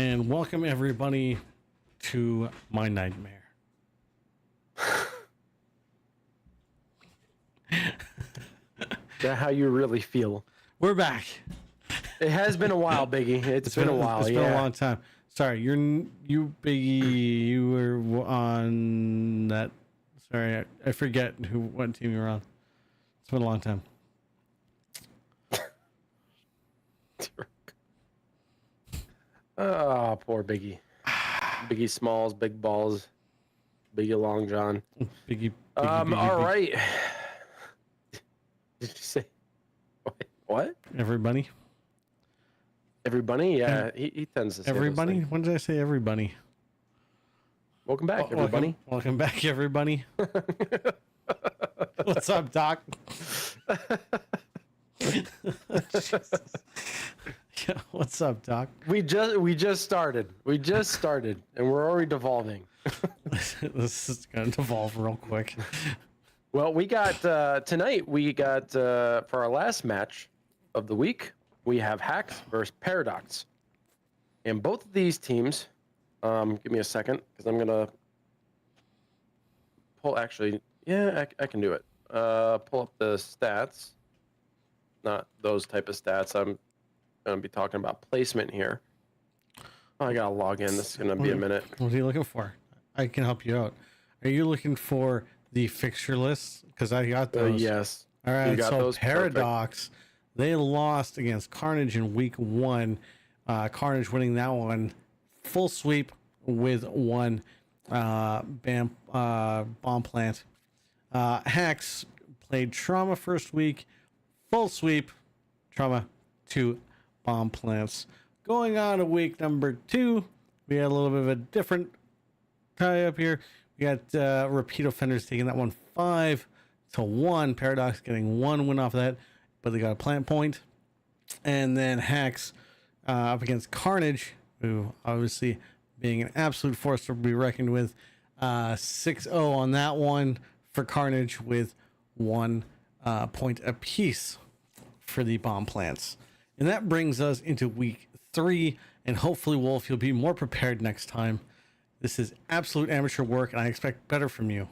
and welcome everybody to my nightmare. Is that how you really feel? We're back. It has been a while, Biggie. It's been a while. It's been a long time. Sorry, you Biggie. You were on that. Sorry, I forget what team you were on. It's been a long time. Oh, poor Biggie. Biggie Smalls, Big Balls, Biggie Long John. Biggie. All right. Did you say what? Everybody. Everybody? Yeah, he tends to say everybody. When did I say everybody? Welcome back, everybody. Welcome back, everybody. What's up, Doc? Yeah, what's up, Doc? We just started, and we're already devolving. This is gonna devolve real quick. Well, we got tonight. We got for our last match of the week, we have Haxx versus Paradox, and both of these teams. Give me a second, because I'm gonna pull. Actually, yeah, I can do it. Pull up the stats. Not those type of stats. I'm gonna be talking about placement here. Oh, I gotta log in. This is gonna be a minute. What are you looking for? I can help you out. Are you looking for the fixture list? Because I got those. Yes. All right. So those Paradox, they lost against Carnage in week 1. Carnage winning that one full sweep with one bomb plant. Haxx played Trauma first week, full sweep, Trauma 2 bomb plants. Going on to week number 2, we had a little bit of a different tie up here. We got repeat offenders taking that one 5-1. Paradox getting one win off of that, but they got a plant point. And then Haxx up against Carnage, who obviously being an absolute force to be reckoned with. 6-0 on that one for Carnage with 1 point apiece for the bomb plants. And that brings us into week 3, and hopefully, Wolf, you'll be more prepared next time. This is absolute amateur work, and I expect better from you.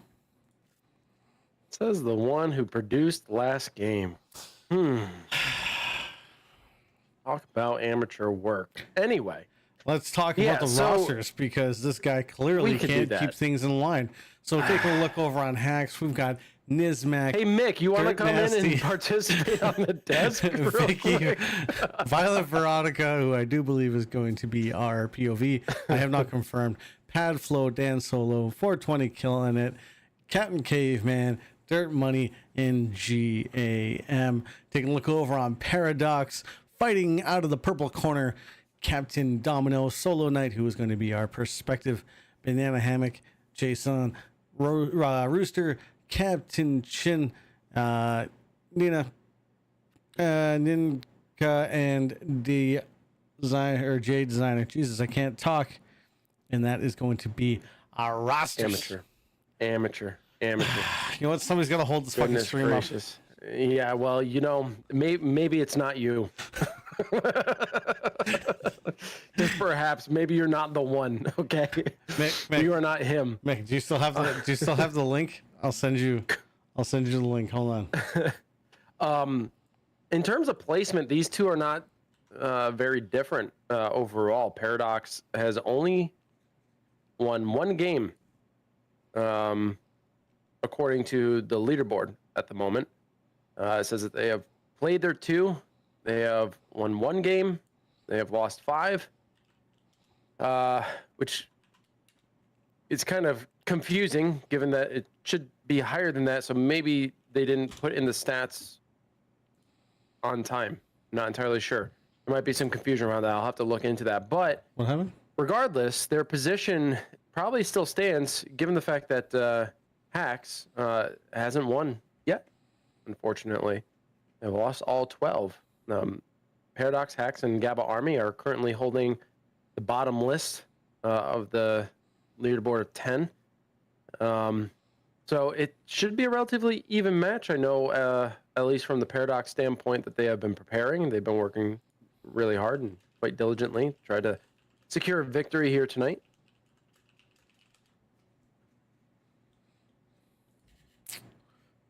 Says the one who produced last game. Talk about amateur work. Anyway. Let's talk about the rosters, because this guy clearly can't keep things in line. So take a look over on Haxx. We've got Nizmac. Hey, Mick, you want to come in and participate on the desk? Vicky, Violet Veronica, who I do believe is going to be our POV. I have not confirmed. Pad Flow, Dan Solo, 420 killing it. Captain Caveman, Dirt Money, and GAM. Taking a look over on Paradox, fighting out of the purple corner. Captain Domino, Solo Knight, who is going to be our perspective. Banana Hammock, Jason, Rooster, Captain Chin, Nina, Ninka, and J Designer. Jesus, I can't talk. And that is going to be our roster. Amateur. You know what? Somebody's got to hold this fucking stream gracious. Up. Yeah, well, maybe it's not you. Just perhaps, maybe you're not the one. Okay, Mick, you are not him. Mick, do you still have the link? I'll send you the link. Hold on. In terms of placement, these two are not very different overall. Paradox has only won one game, according to the leaderboard at the moment. It says that they have played their 2. They have won 1 game. They have lost 5, which is kind of confusing given that it should be higher than that. So maybe they didn't put in the stats on time. Not entirely sure. There might be some confusion around that. I'll have to look into that. But what happened? Regardless, their position probably still stands given the fact that Haxx hasn't won yet, unfortunately. They've lost all 12. Paradox, Haxx, and GABA Army are currently holding the bottom list of the leaderboard of 10. So it should be a relatively even match. I know, at least from the Paradox standpoint, that they have been preparing. They've been working really hard and quite diligently to try to secure a victory here tonight?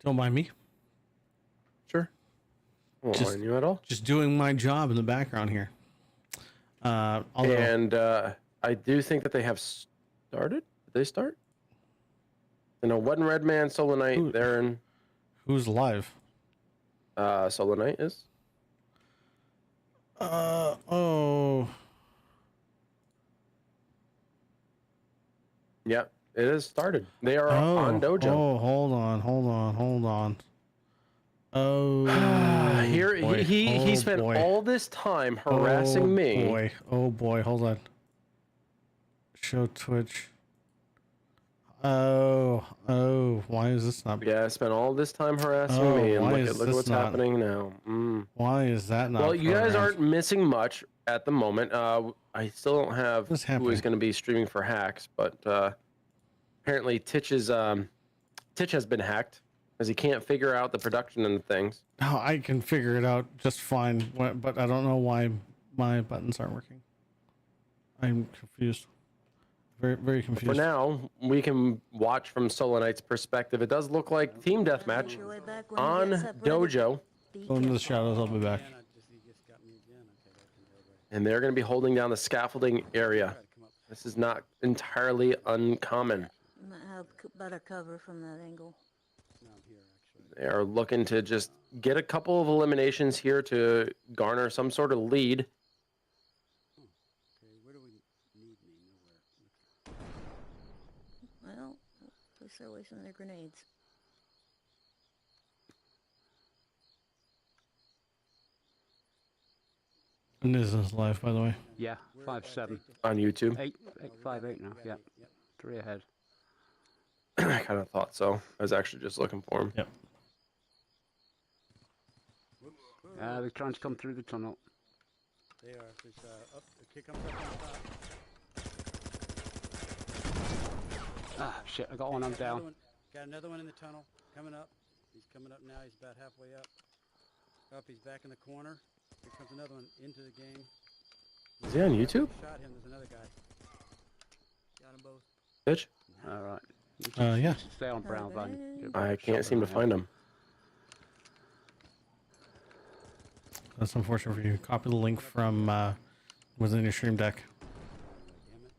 Don't mind me. Sure. I won't mind you at all. Just doing my job in the background here. Although, And I do think that they have started. Did they start? You know, One Red Man, Solo Knight, they're in. who's live? Solo Knight is. Oh. Yeah, it has started. They are on Dojo. Oh, hold on. Oh, Here boy. he spent all this time harassing me. Oh boy, hold on. Show Twitch. Oh, why is this not? Yeah, I spent all this time harassing me, and look at what's happening now. Why is that not? Well, you guys aren't missing much at the moment. I still don't have who is going to be streaming for Haxx, but apparently Titch has been hacked because he can't figure out the production and things. No, I can figure it out just fine, but I don't know why my buttons aren't working. I'm confused. Very, very confused. For now, we can watch from Solo Knight's perspective. It does look like team deathmatch on Dojo. Go into the shadows. I'll be back. And they're going to be holding down the scaffolding area. This is not entirely uncommon. Might have better cover from that angle. They are looking to just get a couple of eliminations here to garner some sort of lead. Well, at least they're wasting their grenades. And this is live, by the way. Yeah, 5-7. On YouTube. 8-5-8 now. Yeah, 3 ahead. I kind of thought so. I was actually just looking for him. Yep. They're trying to come through the tunnel. They are. There's a kick comes up on top. Ah, shit! I got one. I'm down. Got another one in the tunnel coming up. He's coming up now. He's about halfway up. He's back in the corner. Here comes another one into the game. Is he on YouTube? Shot him. There's another guy. Got them both. Bitch? All right. Yeah. Stay on brown van. I can't seem to find him. That's unfortunate for you. Copy the link from within your stream deck. Damn it.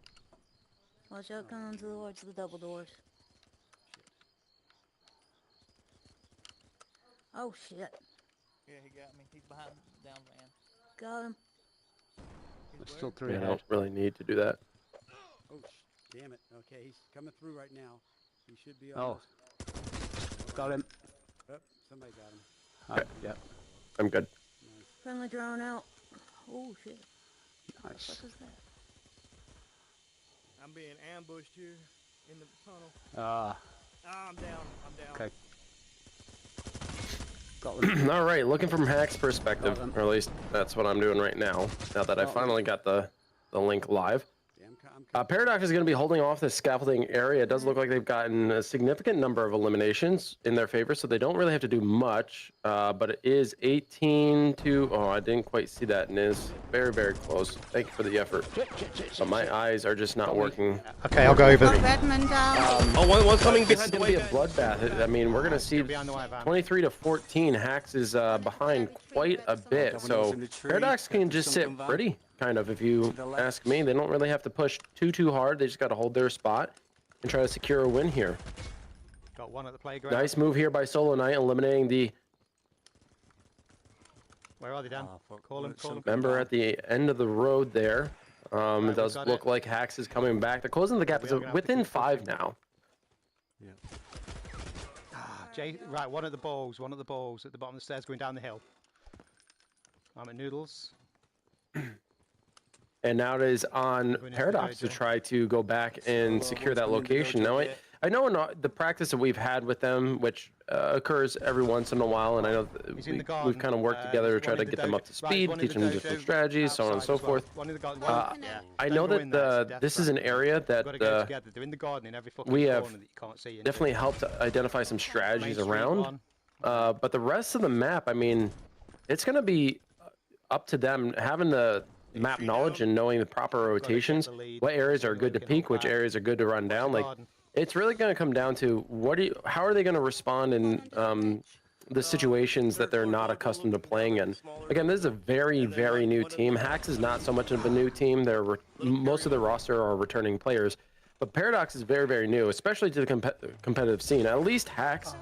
Watch out coming towards the double doors. Oh shit. Yeah, he got me. He's behind the down van. Got him. There's still 3 I ahead. don't really need to do that. Oh, damn it. Okay, he's coming through right now. He should be Oh, almost. got him. Oh, somebody got him. Okay. Yep. I'm good. Friendly drone out. Oh shit. Nice. What was that? I'm being ambushed here in the tunnel. Ah, I'm down. I'm down. okay. Got them. All right, looking from Hax's perspective, or at least that's what I'm doing right now. Now that I finally got the link live. Paradox is going to be holding off this scaffolding area. It does look like they've gotten a significant number of eliminations in their favor, so they don't really have to do much. But it is 18 to... Oh, I didn't quite see that, and is very, very close. Thank you for the effort. But my eyes are just not working. Okay, I'll go over. Redmond down. one's coming This is going to be a bloodbath. I mean, we're going to see 23 to 14. Haxx is behind quite a bit, so Paradox can just sit pretty, kind of, if you ask me. They don't really have to push too hard. They just got to hold their spot and try to secure a win here. Got one at the playground. Nice move here by Solo Knight, eliminating the Where are they, Dan? Call him. member at the end of the road there. It does look like Haxx is coming back. They're closing the gap. It's within 5 now. Jay, right, one at the balls at the bottom of the stairs going down the hill. I'm at Noodles. And now it is on Paradox to try to go back and secure that location. Now, I know in the practice that we've had with them, which occurs every once in a while, and I know we've kind of worked together to try to get them up to speed, teach them different strategies, so on and so forth. I know that this is an area that we have definitely helped identify some strategies around. But the rest of the map, I mean, it's going to be up to them having the map knowledge and knowing the proper rotations, what areas are good to peek, which areas are good to run down. Like, it's really going to come down to how are they going to respond in the situations that they're not accustomed to playing in. Again, this is a very, very new team. Haxx is not so much of a new team. Most of the roster are returning players, but Paradox is very, very new, especially to the competitive scene. At least Haxx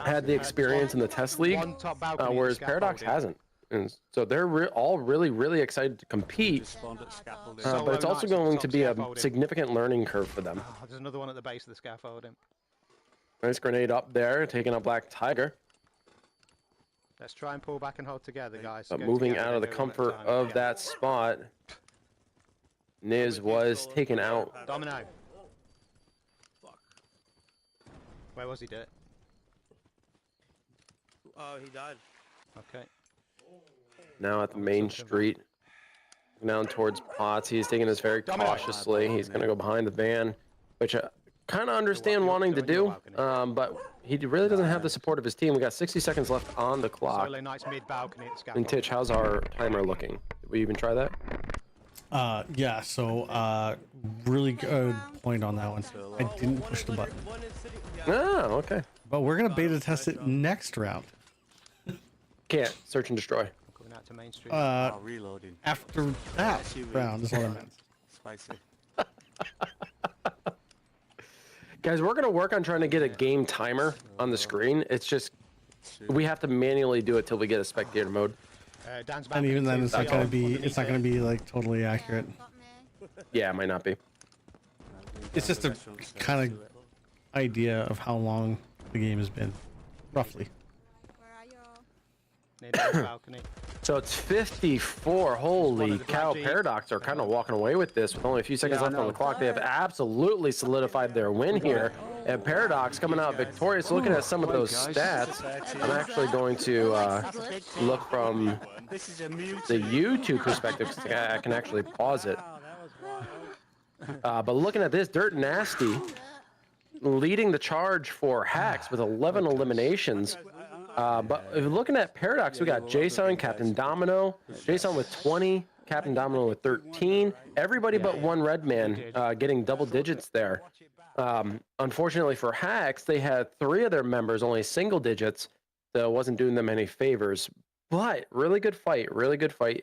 had the experience in the test league, whereas Paradox hasn't. And so they're all really, really excited to compete, but it's also going to be a significant learning curve for them. Oh, there's another one at the base of the scaffolding. Nice grenade up there, taking out Black Tiger. Let's try and pull back and hold together, guys. But Go moving together, out of the go one at a comfort time. of Yeah. that spot, Niz was taken out. Domino. Where was he, Dirt? Oh, he died. Okay. Now at the main street, down towards Potts. He's taking this very cautiously. He's going to go behind the van, which I kind of understand wanting to do, but he really doesn't have the support of his team. We got 60 seconds left on the clock. Solo nice mid balcony at And scaffolding. Titch, how's our timer looking? Did we even try that? Yeah, so really good point on that one. I didn't push the button. Oh, okay. But we're gonna beta test it next round. Can't search and destroy. Going out to Main Street. Reloading. After that round is what I meant. Spicy. Guys, we're going to work on trying to get a game timer on the screen. It's just, we have to manually do it till we get a spectator mode. Dan's And even then, it's not That's gonna all. be. It's not gonna be like totally accurate. Yeah, it might not be. It's just a kind of idea of how long the game has been, roughly. Where are y'all? Near Dan's balcony. So it's 54. Holy cow, Paradox are kind of walking away with this with only a few seconds left on the clock. They have absolutely solidified their win here. And Paradox coming out victorious. Looking at some of those stats, I'm actually going to look from the YouTube perspective. 'Cause I can actually pause it. Wow, that was wild. But looking at this, Dirt Nasty leading the charge for Haxx with 11 eliminations. But if you're looking at Paradox, we got Jason, Captain Domino, Jason with 20, Captain Domino with 13. Everybody but one red man getting double digits there. Unfortunately for Haxx, they had 3 of their members only single digits, so it wasn't doing them any favors. But really good fight,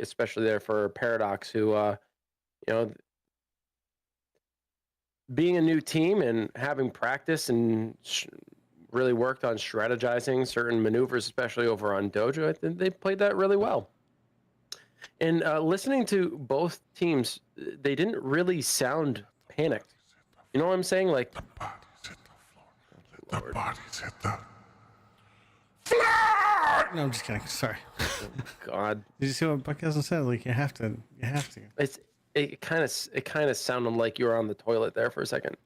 especially there for Paradox, who, you know, being a new team and having practice and really worked on strategizing certain maneuvers, especially over on Dojo. I think they played that really well. And listening to both teams, they didn't really sound panicked. You know what I'm saying? Like, The bodies hit the floor. No, I'm just kidding. Sorry. God, Did you see what Buck hasn't said? Like you have to. it kind of sounded like you were on the toilet there for a second.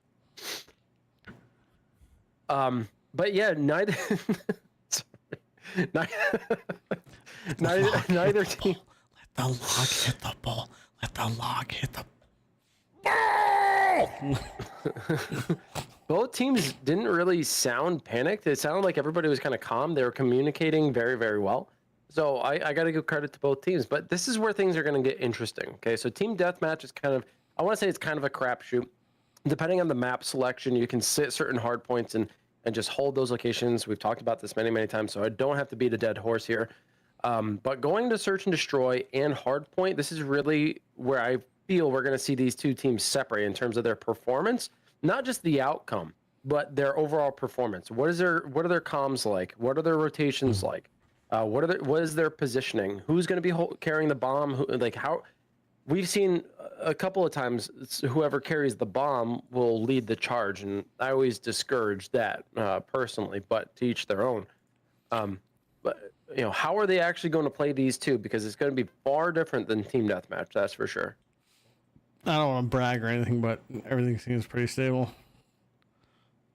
But yeah, neither neither team. Let the log hit the ball. Let the log hit the ball. Both teams didn't really sound panicked. It sounded like everybody was kind of calm. They were communicating very, very well. So I got to give credit to both teams. But this is where things are going to get interesting. Okay, so team deathmatch is kind of, I want to say it's kind of a crapshoot. Depending on the map selection, you can sit certain hard points and just hold those locations. We've talked about this many, many times, so I don't have to beat a dead horse here. But going to search and destroy and hardpoint, this is really where I feel we're going to see these two teams separate in terms of their performance, not just the outcome, but their overall performance. What are their comms like? What are their rotations like? What is their positioning? Who's going to be carrying the bomb? How? We've seen a couple of times whoever carries the bomb will lead the charge, and I always discourage that personally, but to each their own. But you know, how are they actually going to play these two? Because it's going to be far different than team deathmatch, that's for sure. I don't want to brag or anything, but everything seems pretty stable.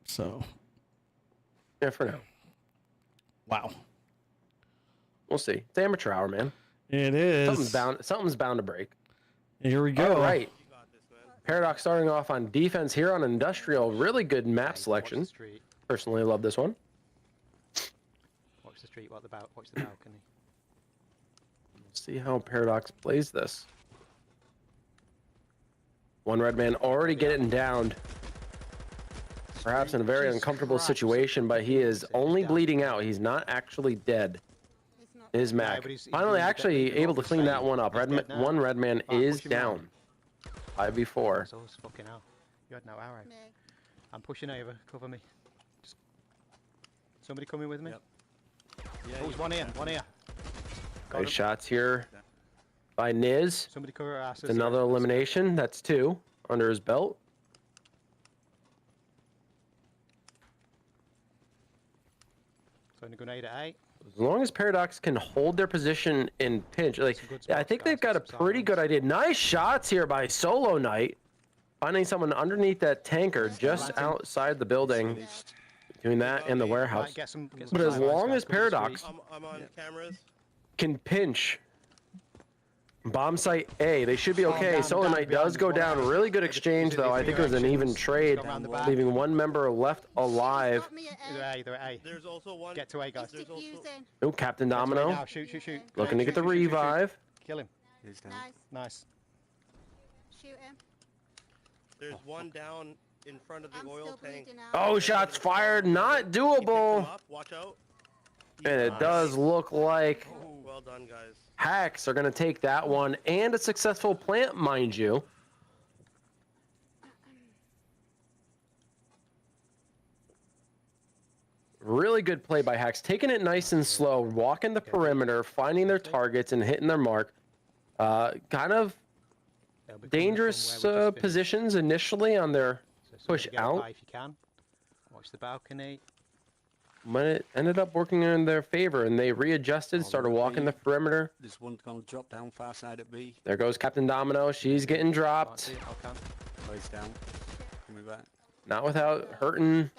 So, Yeah, for now. wow. We'll see. It's amateur hour, man. It is. Something's bound to break. Here we go. All right. Paradox starting off on defense here on Industrial. Really good map Watch selection. the street. Personally, love this one. Watch the street. Watch the balcony. See how Paradox plays this. One red man already getting downed. Perhaps in a very Jesus uncomfortable Christ. situation, but he is only bleeding out. He's not actually dead. Is Mac. but he's Finally, really actually dead. able to clean that one up. He's dead now. One red man Right, is push him round. down. 5v4. So it's fucking hell. You had no arrow. I'm pushing over. Cover me. Just... Somebody coming with me? Yep. Oh, there's one here. One here. Got Nice him. shots here by Niz. Somebody cover our asses. It's another elimination. That's 2 under his belt. So a grenade at 8. As long as Paradox can hold their position in pinch, like Some good I spots, think they've guys, got a some pretty good silence. idea. Nice shots here by Solo Knight, finding someone underneath that tanker just Planting. outside the building, doing that in the warehouse. Right, get some But as silence, long guys, as cover the Paradox street. I'm on cameras. can pinch bomb site A, they should be Oh, okay. down, Solo down, Knight behind does the go wall. down. Really good Yeah, exchange because though. I if think you it was an even actions, trade, go around the back. leaving one member left alive. They're A, they're at A. There's also one. Get to A, guys. There's also. Oh, Captain Get to A Domino now. Shoot, shoot, shoot. looking to get the Shoot, shoot, shoot, shoot. revive. Kill him. He's down. Nice. Shoot him. There's one down in front of the oil tank. Oh, shots fired, not He picked him doable. up. Watch out. And it does look like Well done, guys. Haxx are going to take that one, and a successful plant, mind you. Really good play by Haxx, taking it nice and slow, walking the perimeter, finding their targets and hitting their mark. Kind of They'll be coming from dangerous where we just finished. positions initially on their So somebody push get out. by if you can. Watch the balcony. but it ended up working in their favor, and they readjusted, started walking the perimeter. This one's gonna drop down far side at B. There goes Captain Domino. She's getting Can't dropped. see it. I can. Oh, he's down. Coming back. Not without hurting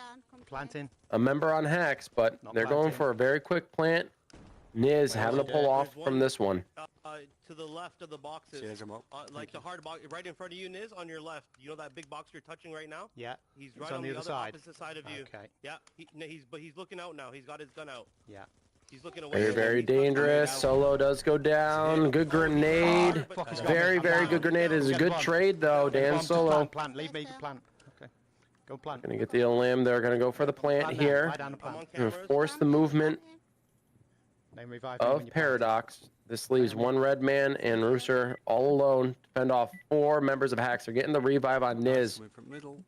Planting. a member on Haxx, but Not they're going planting. for a very quick plant. Niz having to he pull dead? off There's from one. this one. To the left of the boxes. Cheers him up. Like the hard box right in front of you, Niz, on your left. You know that big box you're touching right now? Yeah. He's It's right on on the the other other side. opposite side of you. Okay. Yeah, he's looking out now. He's got his gun out. Yeah. He's looking away. Very, very dangerous. Solo does go down. Good grenade. Fuck, he's got Very, me. very I'm good down. grenade. It is a Get good the bomb. trade, though. Get the Dan bomb. Just Solo. Plant. Leave me to plant. Okay. Go plant. Gonna get the limb. They're gonna go for the plant Plant down. here. Lie down and I'm on plant. Gonna cameras. force the movement Then revive me when of you plant. Paradox. This leaves one red man and Rooster all alone to fend off 4 members of Haxx. They're getting the revive on Niz. Coming from middle.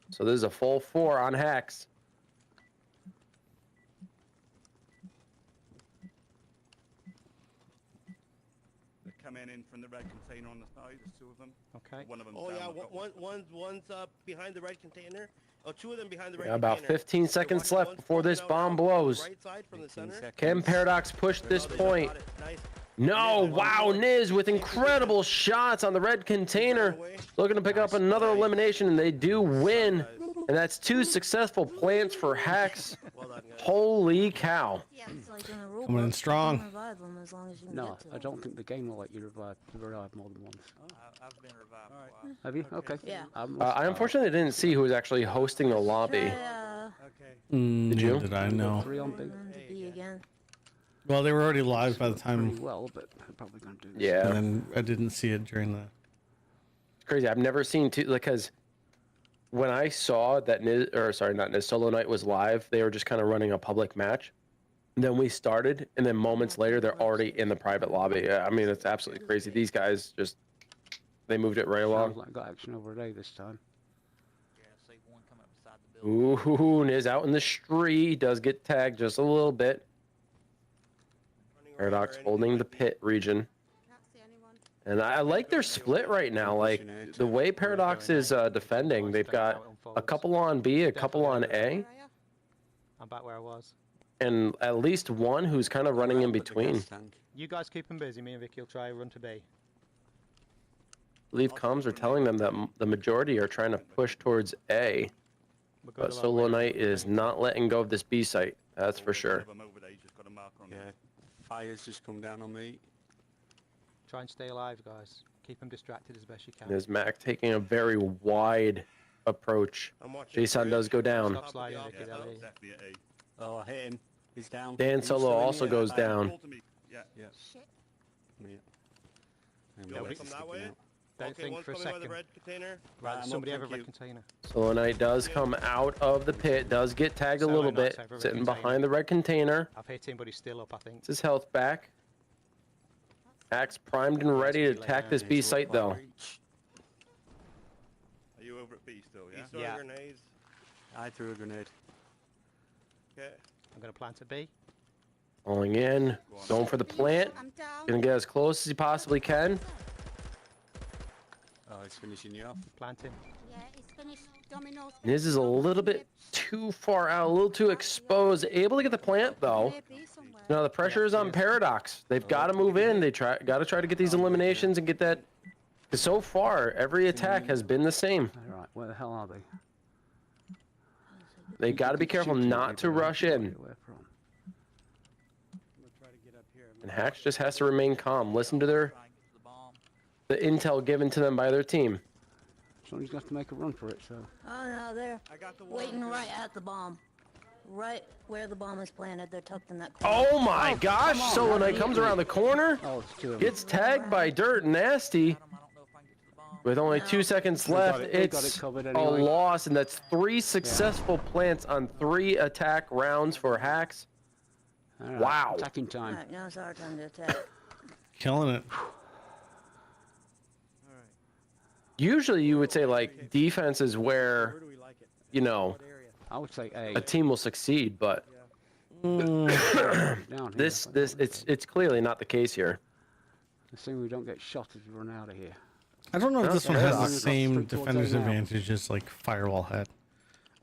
So this is a full 4 on Haxx. They're coming in from the red container on the side. There's 2 of them. Okay. One of them. Oh yeah, one's behind the red container. Oh, 2 of them behind the red Yeah, container. about 15 They're seconds watching left one's before this poking out bomb now, blows. Right side from the 15 center. Can Paradox push this Oh, they point? got it. Nice. No, wow, Niz with incredible shots on the red container. Looking to pick up another elimination, and they do win. And that's 2 successful plants for Haxx. Well done, guys. Holy cow. It's like in a rule Coming in book, you strong. can revive them as long as you can No, get to I them. don't think the game will let you revive more than once. I've been revived. Alright. for a while. Have you? Okay. Yeah. I unfortunately didn't see who was actually hosting the lobby. Yeah. Okay. Did you? Did I know? 3 on B. And to be again. Well, they were already live by the Pretty time, well, but they're probably gonna do this. Yeah. and then I didn't see it during the. It's crazy. I've never seen two, because when I saw that Niz, or sorry, not Niz, Solo Knight was live, they were just kind of running a public match. And then we started, and then moments later, they're already in the private lobby. Yeah, I mean, it's absolutely crazy. These guys just, they moved it right Sounds along. like I got action over there this time. Yeah, see one coming up beside the building. Ooh, Niz out in the street. He does get tagged just a little bit. Running around Paradox or holding the anything pit region. And I like their split right now. Like, the way Paradox is defending, they've got a couple on B, a couple on A, I'm back where I was. and at least one who's kind of running in Put the between. gas tank. You guys keep them busy. Me and Vicky will try run to B. I believe comms are telling them that the majority are trying to push towards A, We'll go but the long Solo way. Knight is not letting go of this B site. That's for sure. One of them over there. He's just got a marker on Yeah. there. Fire's just come down on me. Try and stay alive, guys. Keep them distracted as best you can. There's Mac taking a very wide approach. I'm watching Jason the does go down. Stop sliding, Top of Vicky. the That'll office. be- Definitely at A. Oh, I hit him. He's down. Dan He's Solo still in also here. goes down. Call to me. Yeah. Yeah. Shit. Yeah. You want me to come that way? Don't Okay, think one's for a coming by the second. red container. Right, I'm somebody up, have a thank red container. Solo Knight does come out of the pit, does get tagged a Solo little Knight's bit, over a red sitting container. behind the red container. I've hit him, but he's still up, I think. Gets his health back. Haxx primed and ready to Yes, attack this Yeah, B he's site, up though. by reach. Are you over at B still, yeah? He's throwing Yeah. grenades. I threw a grenade. Okay. I'm going to plant a B. Falling in, going for the plant. I'm down. Gonna get as close as he possibly can. Oh, he's finishing you off. Planting. Yeah, it's finished. Domino's. Niz is a little bit too far out, a little too exposed. Able to get the plant, though. Now the pressure is on Paradox. They've got to move in. They got to try to get these eliminations and get that. 'Cause so far, every attack has been the same. All right, where the hell are they? They got to be careful not to rush in. I'm Where from? gonna try to get up here. And Haxx just has to remain calm. Listen to the intel given to them by their team. Somebody's got to make a run for it, so. Oh no, they're I got the one. waiting right at the bomb. Right where the bomb is planted. They're tucked in that corner. Oh my gosh! Solo Knight comes around the corner, Oh, it's two of them. gets tagged by Dirt Nasty. With only 2 seconds got left, it- they got it's it covered a anyway. loss, and that's 3 successful plants on 3 attack rounds for Haxx. All right, Wow. Attacking time. Alright, now it's our time to attack. Killing it. Usually, you would say like defense is where Where do we like it? you know What area? I would say A. a team will succeed, but Down here. it's clearly not the case here. Assuming we don't get shot as we run out of here. I don't know if this one has the Okay. same Straight towards defender's A now. advantage as like Firewall had.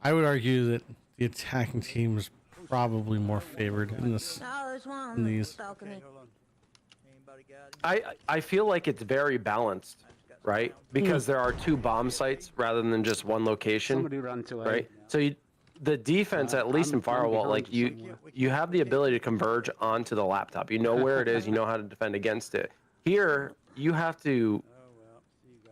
I would argue that the attacking team is probably more favored in this. Oh, there's one on the These. balcony. Hold on. I feel like it's very balanced, right? Because there are 2 bomb sites rather than just one location, Somebody ran to A. right? So the defense, at least in I'm Firewall, behind like you somewhere. you have the ability to converge onto the laptop. You know where it is. You know how to defend against it. Here, you have to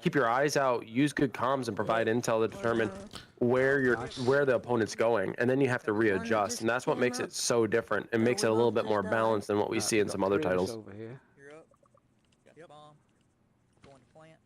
keep your eyes out, use good comms, and provide intel to determine where the opponent's going, and then you have to readjust, and that's what makes it so different. It makes it a little bit more balanced than what we see in Got some other 3 of us titles. Over here. You're up. Yep. Bomb. Going to plant.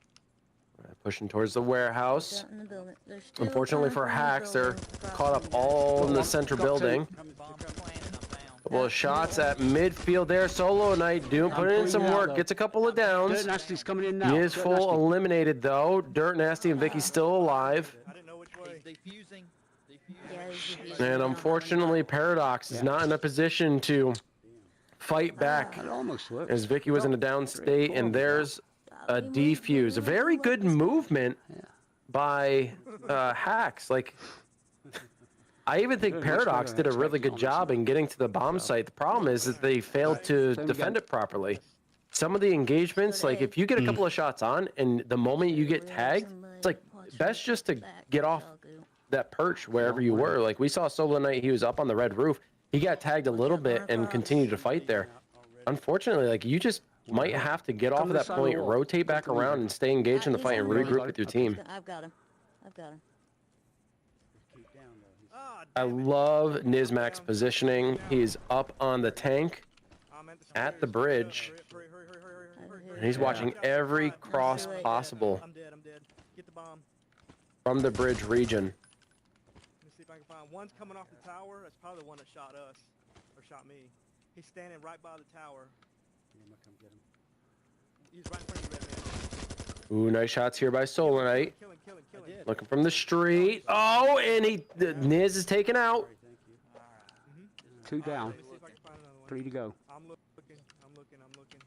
Pushing towards the warehouse. Out in the building. They're still Unfortunately coming for from the Haxx, they're building across caught up the- all in the Got center two. building. Bomb planted. I'm down. Couple of shots at midfield there. Solo Knight putting in pulling some you out, work. though. Gets a couple of downs. Dirt Nasty's coming in now. He is Dirt full Nasty. eliminated though. Dirt Nasty and Vicky's still alive. I didn't know which way. Defusing. Yeah, he's defusing And now. unfortunately, Paradox is not in a position to fight back That almost worked. as Vicky was in a down state, and there's a defuse. A very good movement by Haxx. Like, I even think Much Paradox better did a than really good expected, job in getting to the bomb site. The problem is that they failed to Same defend again. it properly. Some of the engagements, like if you get a couple of shots on, and the moment you get tagged, it's like best just to get off that perch wherever you were. Like we saw Solo Knight, he was up on the red roof. He got tagged a little bit and continued to fight there. Unfortunately, like you just might have to get off of that point, rotate back around, and stay engaged in the fight and regroup with your team. I've got him. I've got him. Keep down though. Ah, I love Nizmak's positioning. He's up on the tank I'm at at the bridge, Hurry, hurry, hurry, hurry, hurry, hurry, and he's watching every cross Too late. possible I'm dead. I'm dead. Get the bomb. from the bridge region. Let me see if I can find. One's coming off the tower. That's probably the one that shot us, or shot me. He's standing right by the tower. Yeah, I'm gonna come get him. He's right in front of you, Red Man. Ooh, nice shots here by Solo Knight. Kill him, kill him, kill him. did. Looking from the street. Oh, and Niz is taken out. Sorry, thank you. 2 down. Let me see if I can find another one. 3 to go. I'm looking. I'm looking. I'm looking.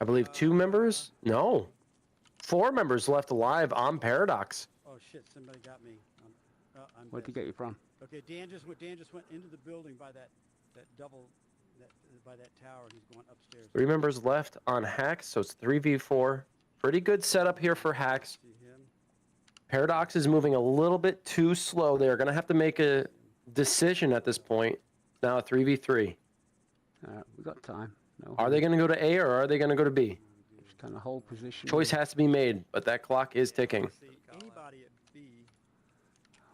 I believe 2 members? No. 4 members left alive on Paradox. Oh shit! Somebody got me. I'm Where'd dead. you get you from? Okay, Dan just went into the building by that double by that tower. He's going upstairs. 3 members left on Haxx, so it's 3v4. Pretty good setup here for Haxx. See him? Paradox is moving a little bit too slow. They're going to have to make a decision at this point. Now 3v3. We got time. No. Are they going to go to A or are they going to go to B? Just kind of hold position. Choice has to be made, but that clock is ticking. See anybody at B.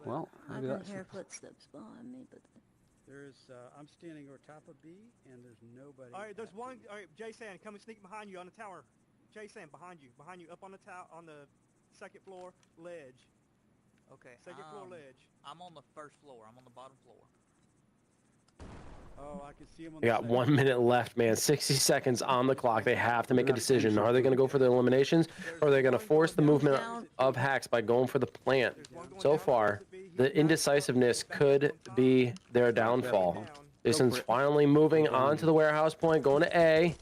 Well, I maybe can that's hear footsteps behind me, but There's I'm standing over top of B, and there's nobody. All right, there's one. All right, Jason, come and sneak behind you on the tower. Jason, behind you, up on the on the second floor ledge. Okay. Second floor ledge. I'm on the first floor. I'm on the bottom floor. Oh, I can see him on They the got second 1 minute left, man. 60 seconds on the clock. They have to make a decision. Are they going to go for the eliminations, or are they going to force the movement of Haxx by going for the plant? So far, the indecisiveness could be their downfall. Jason's finally moving on to the warehouse point, going to A.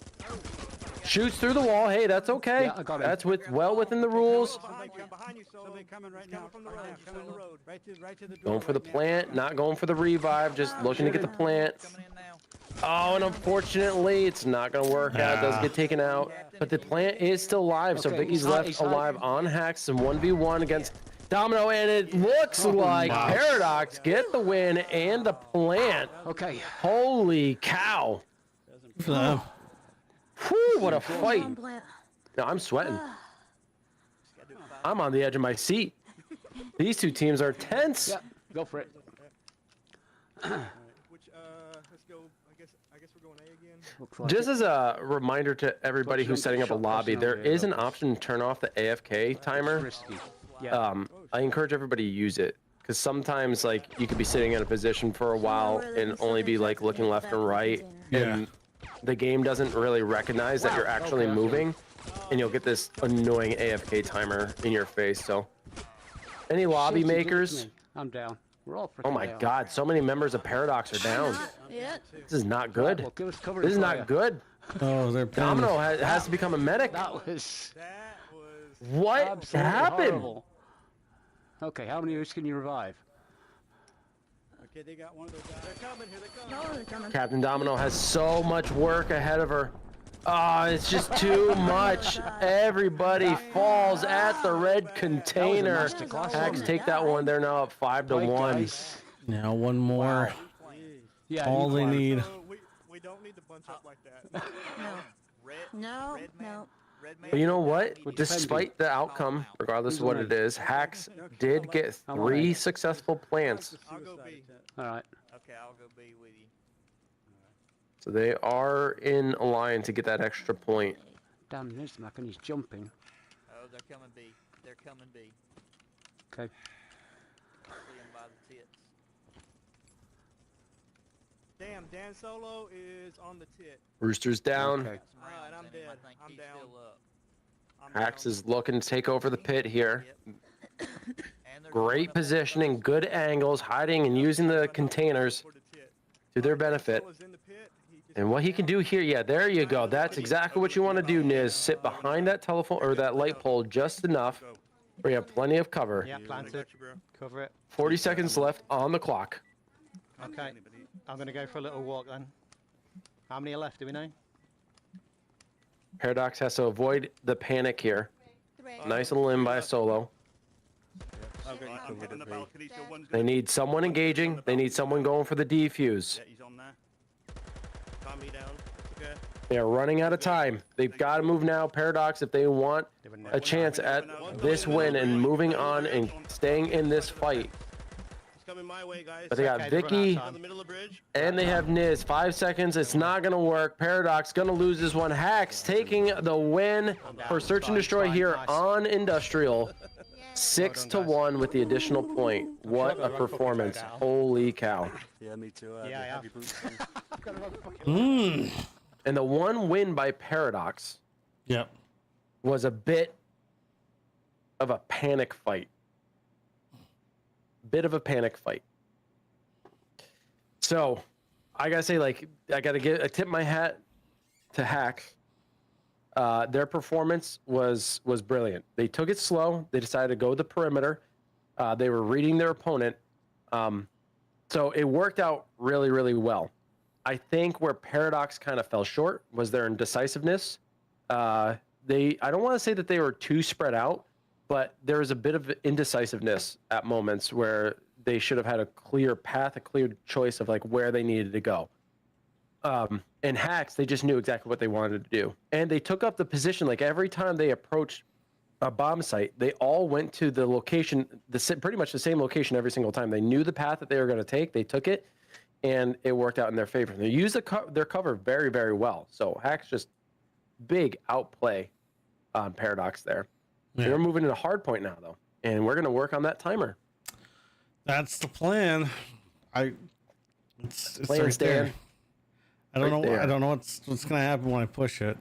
Shoots through the wall. Hey, that's okay. Yeah, I got him. That's well within the rules. Behind you, Solo. Somebody coming right He's now. coming from the road. Coming From the road. right to the door. Going for the right now. plant, not going for the revive, just looking to get the plant. Coming in now. Oh, and unfortunately, it's not going to work out. It does get taken out. But the plant is still alive, so Okay, Vicky's he's left alive on Haxx and 1v1 against Domino, and it looks like Paradox get the win and the plant. Okay. Holy cow. For them. Whew, what a Bomb fight. plant. No, I'm sweating. I'm on the edge of my seat. These two teams are tense. Yeah, go for it. Which let's go. I guess we're going A again. Looks like Just it. as a reminder to everybody who's setting up a lobby, there is an option to turn off the AFK timer. Risky. Yeah. I encourage everybody to use it, because sometimes like you could be sitting in a position for a while and only be like looking left and right, and the game doesn't really recognize that you're actually moving, and you'll get this annoying AFK timer in your face. So, any lobby Shit, you did it to makers? me. I'm down. We're all Oh freaking my down. God, so many members of Paradox are down. Yeah. This is not Right, good. well, give us cover This is fire. not good. Oh, they're pinned. Domino has to become a medic. That was That was. What absolutely happened? horrible. Okay, how many of us can you revive? Okay, they got one of those guys. They're coming. Here they come. No, they're coming. Captain Domino has so much work ahead of her. Ah, it's just too much. Everybody falls at the red container. masterclass, Haxx wasn't take that one. They're now up 5-1. Guys. Now one more. Yeah, All you they climbed. need. So we don't need to bunch up like that. No, Red man. no. Red man. But you know what? Well, Despite the outcome, regardless of what it is, Haxx did get 3 successful plants. I'll go B. All right. Okay, I'll go B with you. So they are in a line to get that extra point. Damn, Nizmak, and he's jumping. Oh, they're coming B. They're coming B. Okay. See him by the tits. Damn, Dan Solo is on the tit. Rooster's down. Okay. Alright, I'm Rounds in him. dead. I think I'm he's down. still up. I'm Haxx down. is looking to take over the pit here. Yep. And they're going Great up on positioning, good angles, hiding and using the containers For the tit. to their benefit. Solo's in the pit. He just And what he can do here, yeah, there you go. That's exactly what you want to do, Niz. Sit behind that telephone or that light pole just enough where you have plenty of cover. Yeah, planted. Cover it. 40 seconds left on the clock. Okay. I'm going to go for a little walk then. How many are left, do we know? Paradox has to avoid the panic here. Nice little in by a Solo. I'm hitting the balcony, so one's They gonna... need someone engaging. They need someone going for the defuse. Yeah, he's on there. calm me down. Okay. They are running out of time. They've got to move now, Paradox, if they want a chance at this win and moving on and staying in this fight. It's coming my way, guys. But they got Okay, they're running Vicky out of in the middle of the bridge. and they have Niz. 5 seconds. It's not going to work. Paradox going to lose this one. Haxx taking the win for Search and Destroy here on Industrial. 6-1 with the additional point. What a performance. Holy cow. Yeah, me too. Yeah, And the one win by Paradox Yep. was a bit of a panic fight. Bit of a panic fight. So, I gotta say, like, I gotta tip my hat to Haxx. Their performance was brilliant. They took it slow. They decided to go the perimeter. They were reading their opponent. So it worked out really, really well. I think where Paradox kind of fell short was their indecisiveness. I don't want to say that they were too spread out, but there was a bit of indecisiveness at moments where they should have had a clear path, a clear choice of like where they needed to go. And Haxx, they just knew exactly what they wanted to do. And they took up the position, like every time they approached a bomb site, they all went to the location, pretty much the same location every single time. They knew the path that they were going to take, they took it, and it worked out in their favor. They used their cover very, very well. So Haxx just big outplay on Paradox there. Yeah. We're moving into hard point now, though, and we're going to work on that timer. That's the plan. It's Plan, right Stan. there. I don't Right know. there. I don't know what's gonna happen when I push it.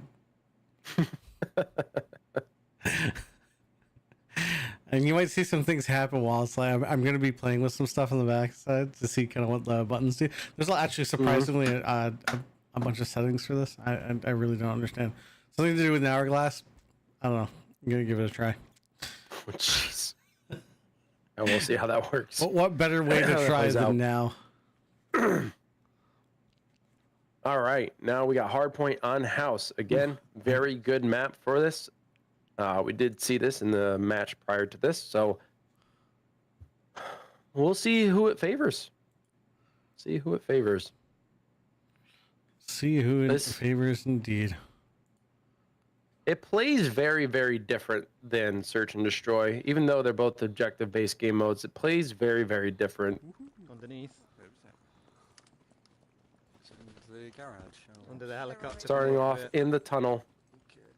And you might see some things happen while it's like I'm gonna be playing with some stuff on the backside to see kind of what the buttons do. There's actually surprisingly a bunch of settings for this. I really don't understand. Something to do with an hourglass. I don't know. I'm gonna give it a try. Oh, jeez. And we'll see how that works. What better way How to that try plays out. than now? All right, now we got hardpoint on house. Again, very good map for this. We did see this in the match prior to this, so we'll see who it favors. See who it favors. See who it This- favors indeed. It plays very, very different than Search and Destroy. Even though they're both objective-based game modes, it plays very, very different. Underneath, The garage. under the helicopter. Starting off in the tunnel,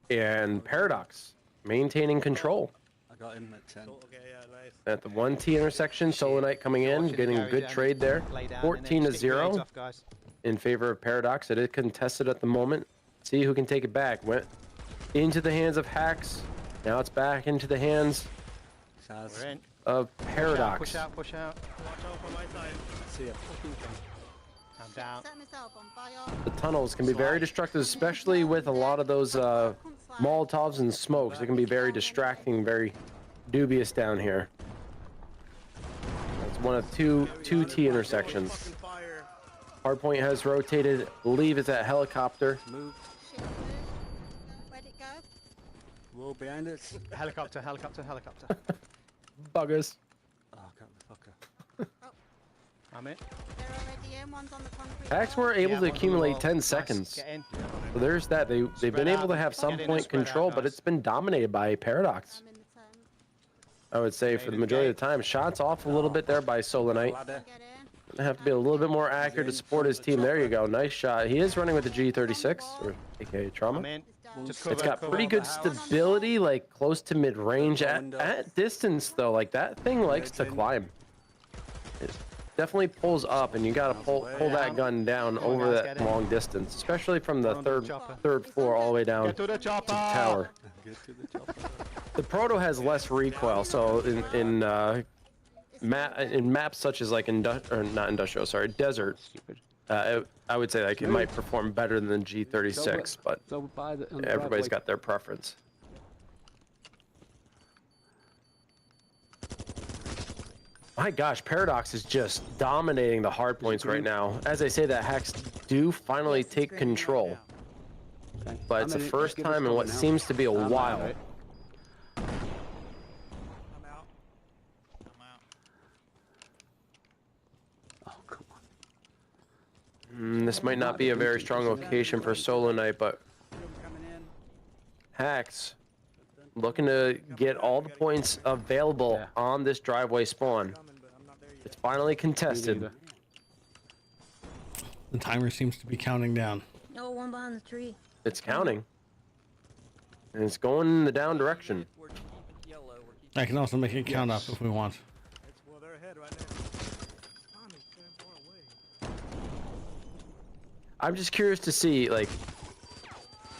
and Paradox maintaining control. I got him at 10. Okay, yeah, nice. At the 1T intersection, Solonite coming in, getting a good trade there. 14 to 0 in favor of Paradox. It is contested at the moment. See who can take it back. Went into the hands of Haxx. Now it's back into the hands Saz. We're in. of Paradox. Push out, push out. Watch out for my side. See ya. Fucking I'm down. Set myself on fire. The tunnels can be very destructive, especially with a lot of those Molotovs and smokes. They can be very distracting, very dubious down here. It's one of two T intersections. Fucking fire. Hardpoint has rotated. Believe it's at helicopter. move. Shit, move. Where'd it go? Wall behind us. Helicopter, helicopter, helicopter. Buggers. Oh, got the fucker. I'm in. They're already in. One's on the concrete. Haxx wall. were able Yeah, to one's on the accumulate wall. 10 Nice. seconds. Get in. So there's that. They've Spread been able out. to have some Get in and point spread out, control, but guys. it's been dominated by Paradox. I'm in the tent. I would say for the majority of the time. Shots off a little bit there by Solonite. Ladder. Get in. Gonna have to be a little bit more accurate to support his team. There you go. Nice shot. He is running with the G36, or aka I'm Trauma. in. It's Just It's cover, got cover. pretty good stability, like close to mid-range. Window. At distance, though, like that thing likes to climb. It definitely pulls up, and you gotta pull that gun down over guys, that get in. long distance, especially from the third floor all the way down Get to the to chopper. the tower. Get to the chopper. The Proto has less recoil, so in maps such as like desert, I would say like it might perform better than the G36, but So by the on the everybody's driveway. got their preference. My gosh, Paradox is just dominating the hard points right now. As I say that, Haxx do finally take control, Okay. but it's I'm the in it. first Give us time in cover what now. seems to be a I'm out of while. it. I'm out. I'm out. Oh, come on. This might not be a very strong location for Solonite, but Room coming in. Haxx looking to get all the points available Yeah. on this driveway spawn. Coming, but I'm not there yet. It's finally Me contested. neither. The timer seems to be counting down. No, one behind the tree. It's counting. And it's going in the down direction. We're keeping yellow. We're keeping I can also make it count up if we want. It's, well, they're ahead right now. Tommy's damn far away. I'm just curious to see, like,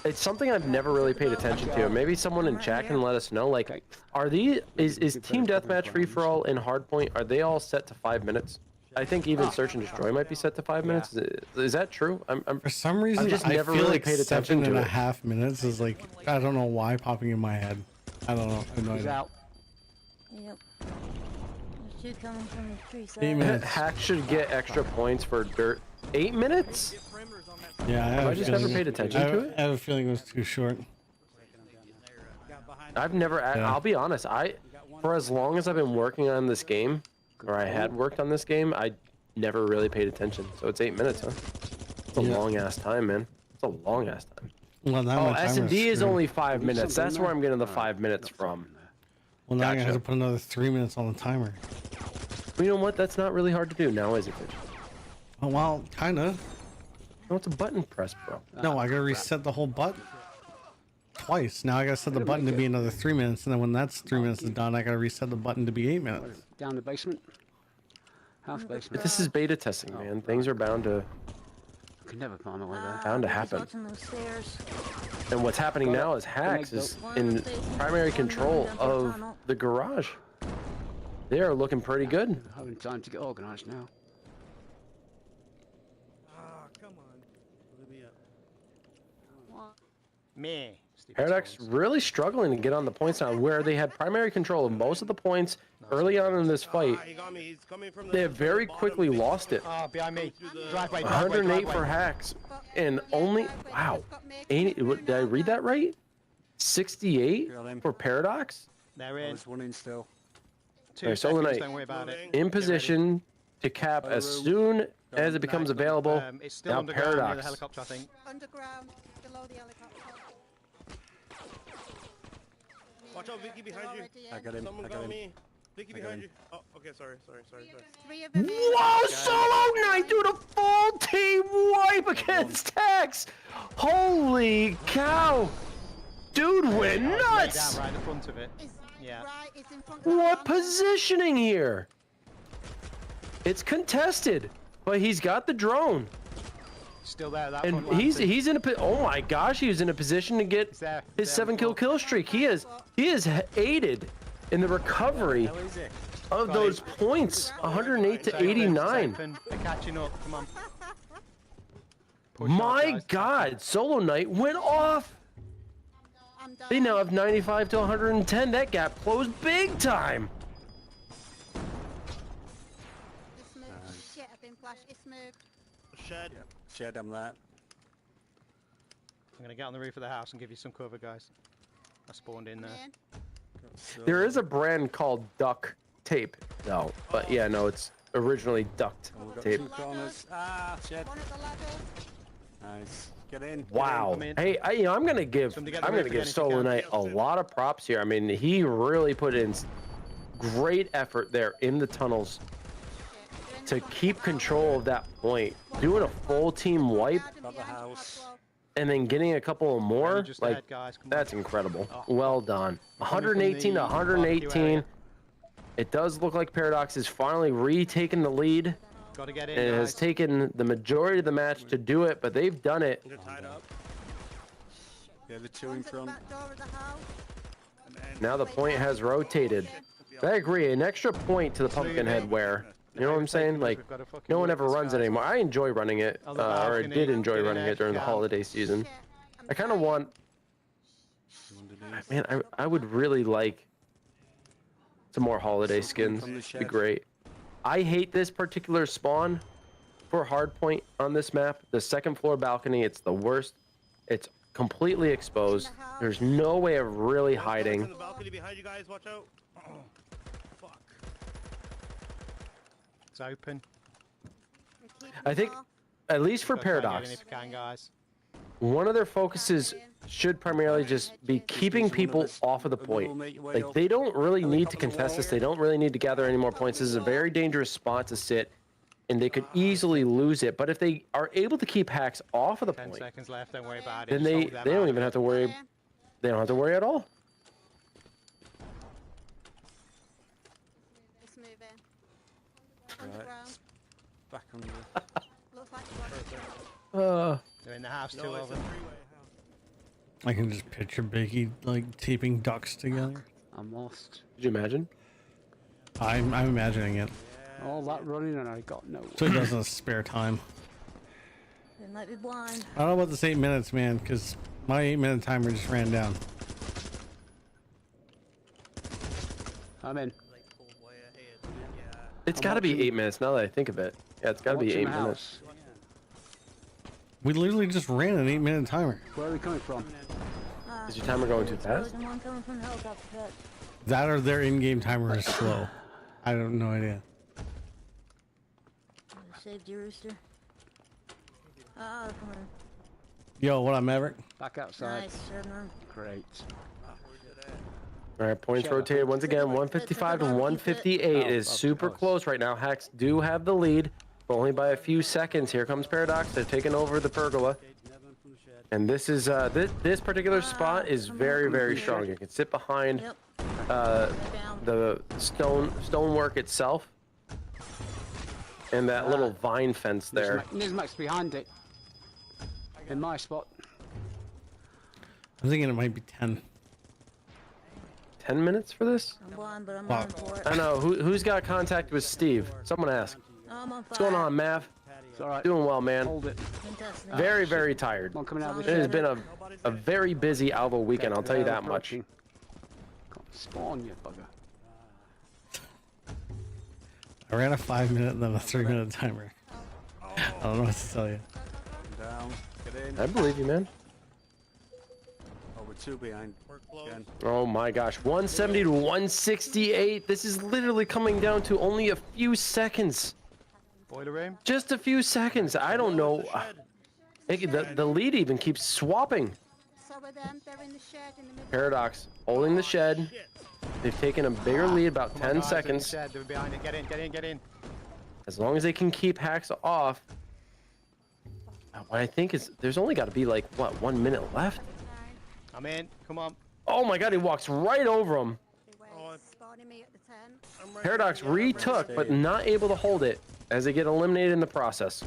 it's something I've never really paid attention to. Maybe someone in chat can let us know. Like, are these is Team Deathmatch Free for All in Hardpoint? Are they all set to 5 minutes? I think even Search and Destroy might be set to 5 minutes. Is that true? For some reason, just I never feel really like paid attention to it. 7.5 minutes is like, I don't know why popping in my head. I don't know. I have no He's idea. out. Yep. There's two coming from the tree side. 8 minutes. Hack should get extra points for dirt. 8 minutes? Get perimeters on that side. Yeah, I have I a just never feeling- paid attention I to it? I have a feeling it was too short. Got behind I've never. Yeah. I'll be honest. For as long as I've been working on this game, or I had worked on this game, I never really paid attention. So it's 8 minutes, huh? It's a Yeah. long ass time, man. It's a long ass time. Well, now Oh, my S timer's and D is screwed. only 5 minutes. something That's in where there? I'm getting the Alright, 5 minutes got from. something there. Well, now I have Gotcha. to put another 3 minutes on the timer. You know what? That's not really hard to do now, is it? Fitch? Oh, well, kind of. No, it's a button press, bro. No, I gotta reset the whole button. twice. Now I gotta set the button to be another 3 minutes, and then when that's 3 minutes is done, I gotta reset the button to be 8 minutes. Down the basement. House basement. But this is beta testing, man. Things are bound to Could never find my way there. bound to happen. Watching those stairs. And what's happening now is Haxx is in primary control of the garage. They are looking pretty good. Having time to get organised now. Ah, come on. Let me up. Me. Paradox really struggling to get on the points now, where they had primary control of most of the points early on in this fight. He got me. He's coming from They have very quickly lost it. Oh, behind me. Driveway, driveway, 108 driveway. for Haxx, and only wow. 80, did I read that right? 68 for Paradox. They're in. There's one in still. 2 Alright, seconds, Solo Knight. don't worry about it. In position to cap as soon as it becomes available. It's still Now underground near the Paradox. helicopter, I think. Underground, below the helicopter. Watch out, Vicky behind you. I got him. Someone I got got him. me. Vicky I got behind him. you. Oh, okay, sorry. 3 of them. Whoa, Solo Knight doing a full team wipe against Haxx. Holy cow. Dude went Laid nuts. down right in the front of it. Yeah. Right, it's in front of the What bomb. positioning here? It's contested, but he's got the drone. Still there, that And front he's in a oh my gosh, he was in a position to get He's there. his There we 7-kill go. kill streak. He is aided in the recovery How is it? of Got those him. points, 108 It's to open, it's 89. open. They're catching up. Come on. Push My up, guys. God, Solo Knight went off. I'm done. They now have 95 to 110. That gap closed big time. It's moved. Shit, I've been flashed. It's moved. Shed. Shed, I'm there. I'm gonna get on the roof of the house and give you some cover, guys. I spawned in there. In. There is a brand called duct tape, though. But yeah, no, it's originally duct We've got tape. 2 corners. Ah, shed. One of the ladders. Nice. Get in. Wow. Come in. Hey, I'm gonna give Somebody get the I'm roof gonna again give if you Solo can. Knight a lot of props here. I mean, he really put in great effort there in the tunnels You're in the to front of keep the control of that point. Doing a full team wipe garden Got the behind house. Cotswold. and then getting a couple of more, Just like ahead, guys. Come on. that's incredible. Oh. Well done. Coming from 118 to the barbecue 118. area. It does look like Paradox is finally retaking the lead. Gotta get in, And it has guys. taken the majority of the match to do it, but they've done it. They're tied up. Yeah, the 2 in One's at the front. back door of the house. And then Now the point has rotated. I agree, an extra point to the Pumpkinhead wear. You know what I'm saying? Like, We've gotta fucking no one work ever this, runs it guys. anymore. I enjoy running it, On the or I balcony, did enjoy get in running there, it during the down. holiday season. Shit, I'm I kind of trying. want, Underneath. man, I would really like some more holiday skins. from the Be shed. great. I hate this particular spawn for hardpoint on this map. The second floor balcony, it's the worst. It's completely exposed. There's no way of really On hiding. the balcony behind you guys. Watch out. Oh, fuck. It's open. I'm keeping I think, them off. at least for Gotta try and get in Paradox, if you can, guys. one of their focuses should primarily just be keeping people off of the point. Like, they don't really need to contest this. They don't really need to gather any more points. This is a very dangerous spot to sit, and they could easily lose it. But if they are able to keep Haxx off of the 10 point, seconds left. Don't worry about it. then Just they hold them don't out. even have to worry. In. They don't have to worry at all. It's moving. Right. Underground. Back on you. Looks like it's on. They're in the house, 2 No, of it's a them. three-way house. I can just picture Biggie like taping ducks together. I'm lost. Could you imagine? I'm imagining it. All that running and I got no. So he does in his spare time. They might be blind. I don't know about this 8 minutes, man, because my 8-minute timer just ran down. I'm in. Like pulled way ahead. Yeah. It's got to be 8 minutes now that I think of it. Yeah, it's got to be Watching 8 the minutes. house. We literally just ran an 8-minute timer. Where are we coming from? Is your timer going too fast? One coming from the helicopter pad. That or their in-game timer is slow. I have no idea. Saved you, Rooster. Ah, come on. Yo, what up, Maverick? Back outside. Nice, Sherman. Great. All right, points Shut up. rotated once again. 155 to 158 is Oh, super close right now. Haxx do have the lead, but only by a few seconds. Here comes Paradox. They're taking over the pergola. Another one from the shed. And this is this particular spot is very strong. You can sit behind Yep. the stonework itself, and that little vine fence there. Nizmac's behind it. In my spot. I'm thinking it might be 10. 10 minutes for this? I'm blind, but I'm Wow. running for it. I know. Who's got contact with Steve? Someone ask. I'm on fire. What's going on, Mav? It's alright. Doing well, man. Hold it. Contesting. Very tired. One coming out of It the has shed. been a very busy Alvo weekend, I'll tell you that much. Approaching. Can't spawn, you bugger. I ran a 5-minute and then a 3-minute timer. I don't know what to tell you. Down. Get in. I believe you, man. Oh, we're 2 behind. We're close. Again. Oh my gosh, 170 to 168. This is literally coming down to only a few seconds. Boiler room. Just a few seconds. I don't know. The lead even keeps swapping. So with them, they're in the shed in the middle. Paradox holding the shed. They've taken a bigger lead, about Come on, 10 guys, in the seconds. shed, they're behind it. Get in, get in, get in. As long as they can keep Haxx off. What I think is there's only got to be like, what, 1 minute left? I'm in. Come on. Oh my god, he walks right over him. Spawning me at the 10. I'm ready. Paradox retook, but not able to hold it as they get eliminated in the process.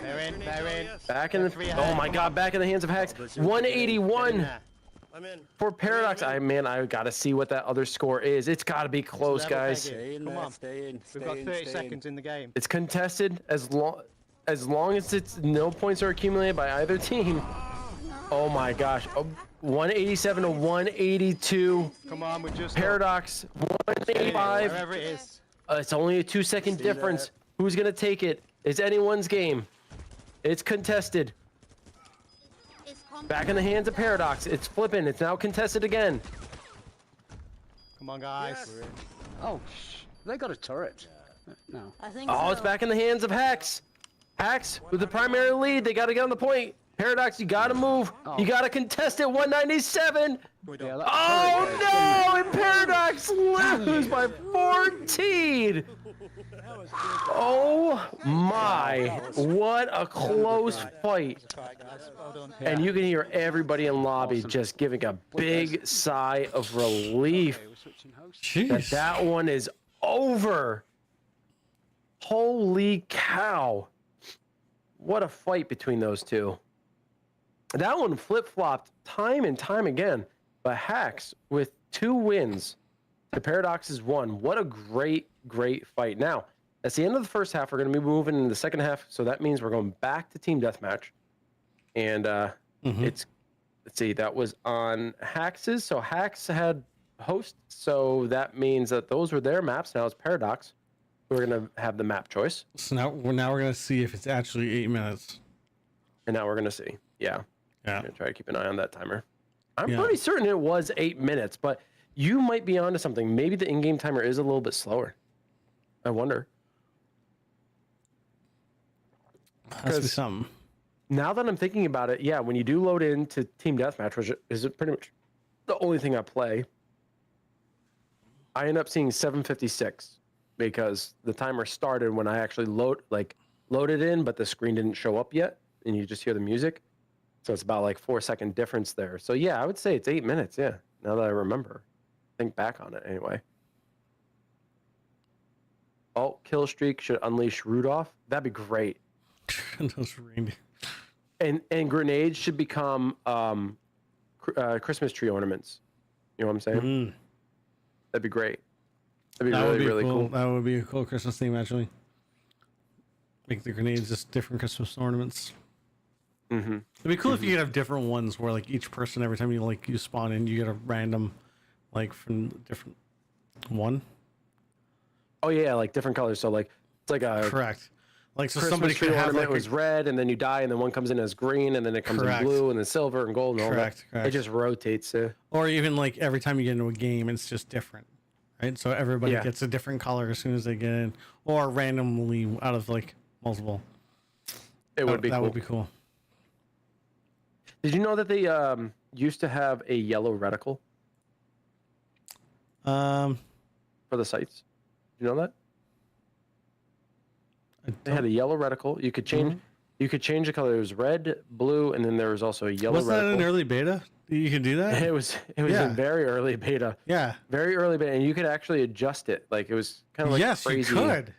They're in, they're in. Back in the Three oh ahead, my come god, on. back in the hands of Haxx. Get in 181 there. I'm in. for Paradox. I gotta see what that other score is. It's gotta be close, Level guys. pegging. Stay in Come there, on. stay in. We've stay got in, 30 stay seconds in the game. It's contested as long as it's no points are accumulated by either team. Oh my gosh. 187 to 182. Come on, we're just Paradox 185. wherever it is. It's only a 2-second difference. Who's gonna take it? It's anyone's game. It's contested. Back in the hands of Paradox. It's flipping. It's now contested again. Come on, guys. Yes. Oh, they got a turret. No. I think Oh, so. it's back in the hands of Haxx. Haxx with the primary lead. They got to get on the point. Paradox, you got to move. You got to contest it. 197. Yeah, that Oh turret no! And Paradox lose by 14. Oh my! What a close fight. Well done. And you can hear everybody in lobby just giving a big sigh of relief We're switching hosts. Jeez. that one is over. Holy cow. What a fight between those two. That one flip-flopped time and time again. But Haxx with 2 wins to Paradox's 1. What a great fight. Now, that's the end of the first half. We're going to be moving into the second half. So that means we're going back to team deathmatch. And let's see, that was on Haxx's. So Haxx had host. So that means that those were their maps. Now it's Paradox. We're going to have the map choice. So now we're gonna see if it's actually 8 minutes. And now we're going to see. Yeah. Yeah. I'm going to try to keep an eye on that timer. I'm Yeah. pretty certain it was 8 minutes, but you might be onto something. Maybe the in-game timer is a little bit slower. I wonder. Has to be 'Cause- something. Now that I'm thinking about it, yeah, when you do load into Team Deathmatch, which is pretty much the only thing I play, I end up seeing 756 because the timer started when I actually loaded in, but the screen didn't show up yet, and you just hear the music. So it's about like 4-second difference there. So yeah, I would say it's 8 minutes. Yeah, now that I remember, think back on it anyway. Oh, kill streak should unleash Rudolph. That'd be great. Those reindeer. And grenades should become Christmas tree ornaments. You know what I'm saying? Mm. That'd be great. That'd be That would really, be really cool. That would be a cool Christmas theme, actually. Make the grenades just different Christmas ornaments. Mm-hmm. It'd be cool if you could have different ones where, like, each person, every time you spawn in, you get a random, like, from different one. Oh yeah, like different colors. So like it's like a Correct. Like, so Christmas somebody tree could have ornament like was red, and then you die, and then one comes in as green, and then it comes Correct. in blue, and then silver and gold, and all Correct, that. correct. It just rotates. or even like every time you get into a game, it's just different, right? So everybody Yeah. gets a different color as soon as they get in, or randomly out of like multiple. It would be that cool. would be cool. Did you know that they used to have a yellow reticle for the sights? Did you know that? They had a yellow reticle. You could change. You could change the color. It was red, blue, and then there was also a yellow. Wasn't that reticle. in early beta? You can do that? It was Yeah. in very early beta. Yeah. Very early beta, and you could actually adjust it. Like it was kind of like Yes, crazy. you could.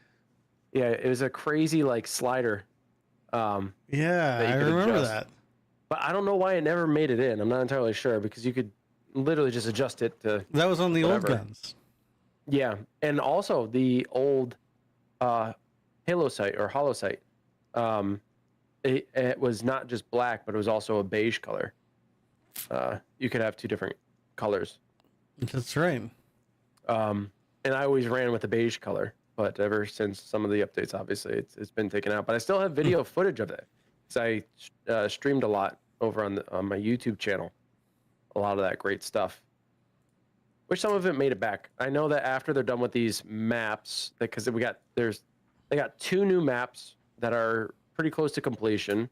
Yeah, it was a crazy like slider. Yeah, that you I could remember adjust. that. But I don't know why it never made it in. I'm not entirely sure because you could literally just adjust it to. That was on the old whatever. guns. Yeah, and also the old Halo sight or Holo sight. It was not just black, but it was also a beige color. You could have two different colors. That's right. And I always ran with the beige color, but ever since some of the updates, obviously, it's been taken out. But I still have video footage of it. So I streamed a lot over on my YouTube channel. A lot of that great stuff. Which some of it made it back. I know that after they're done with these maps, because they got 2 new maps that are pretty close to completion.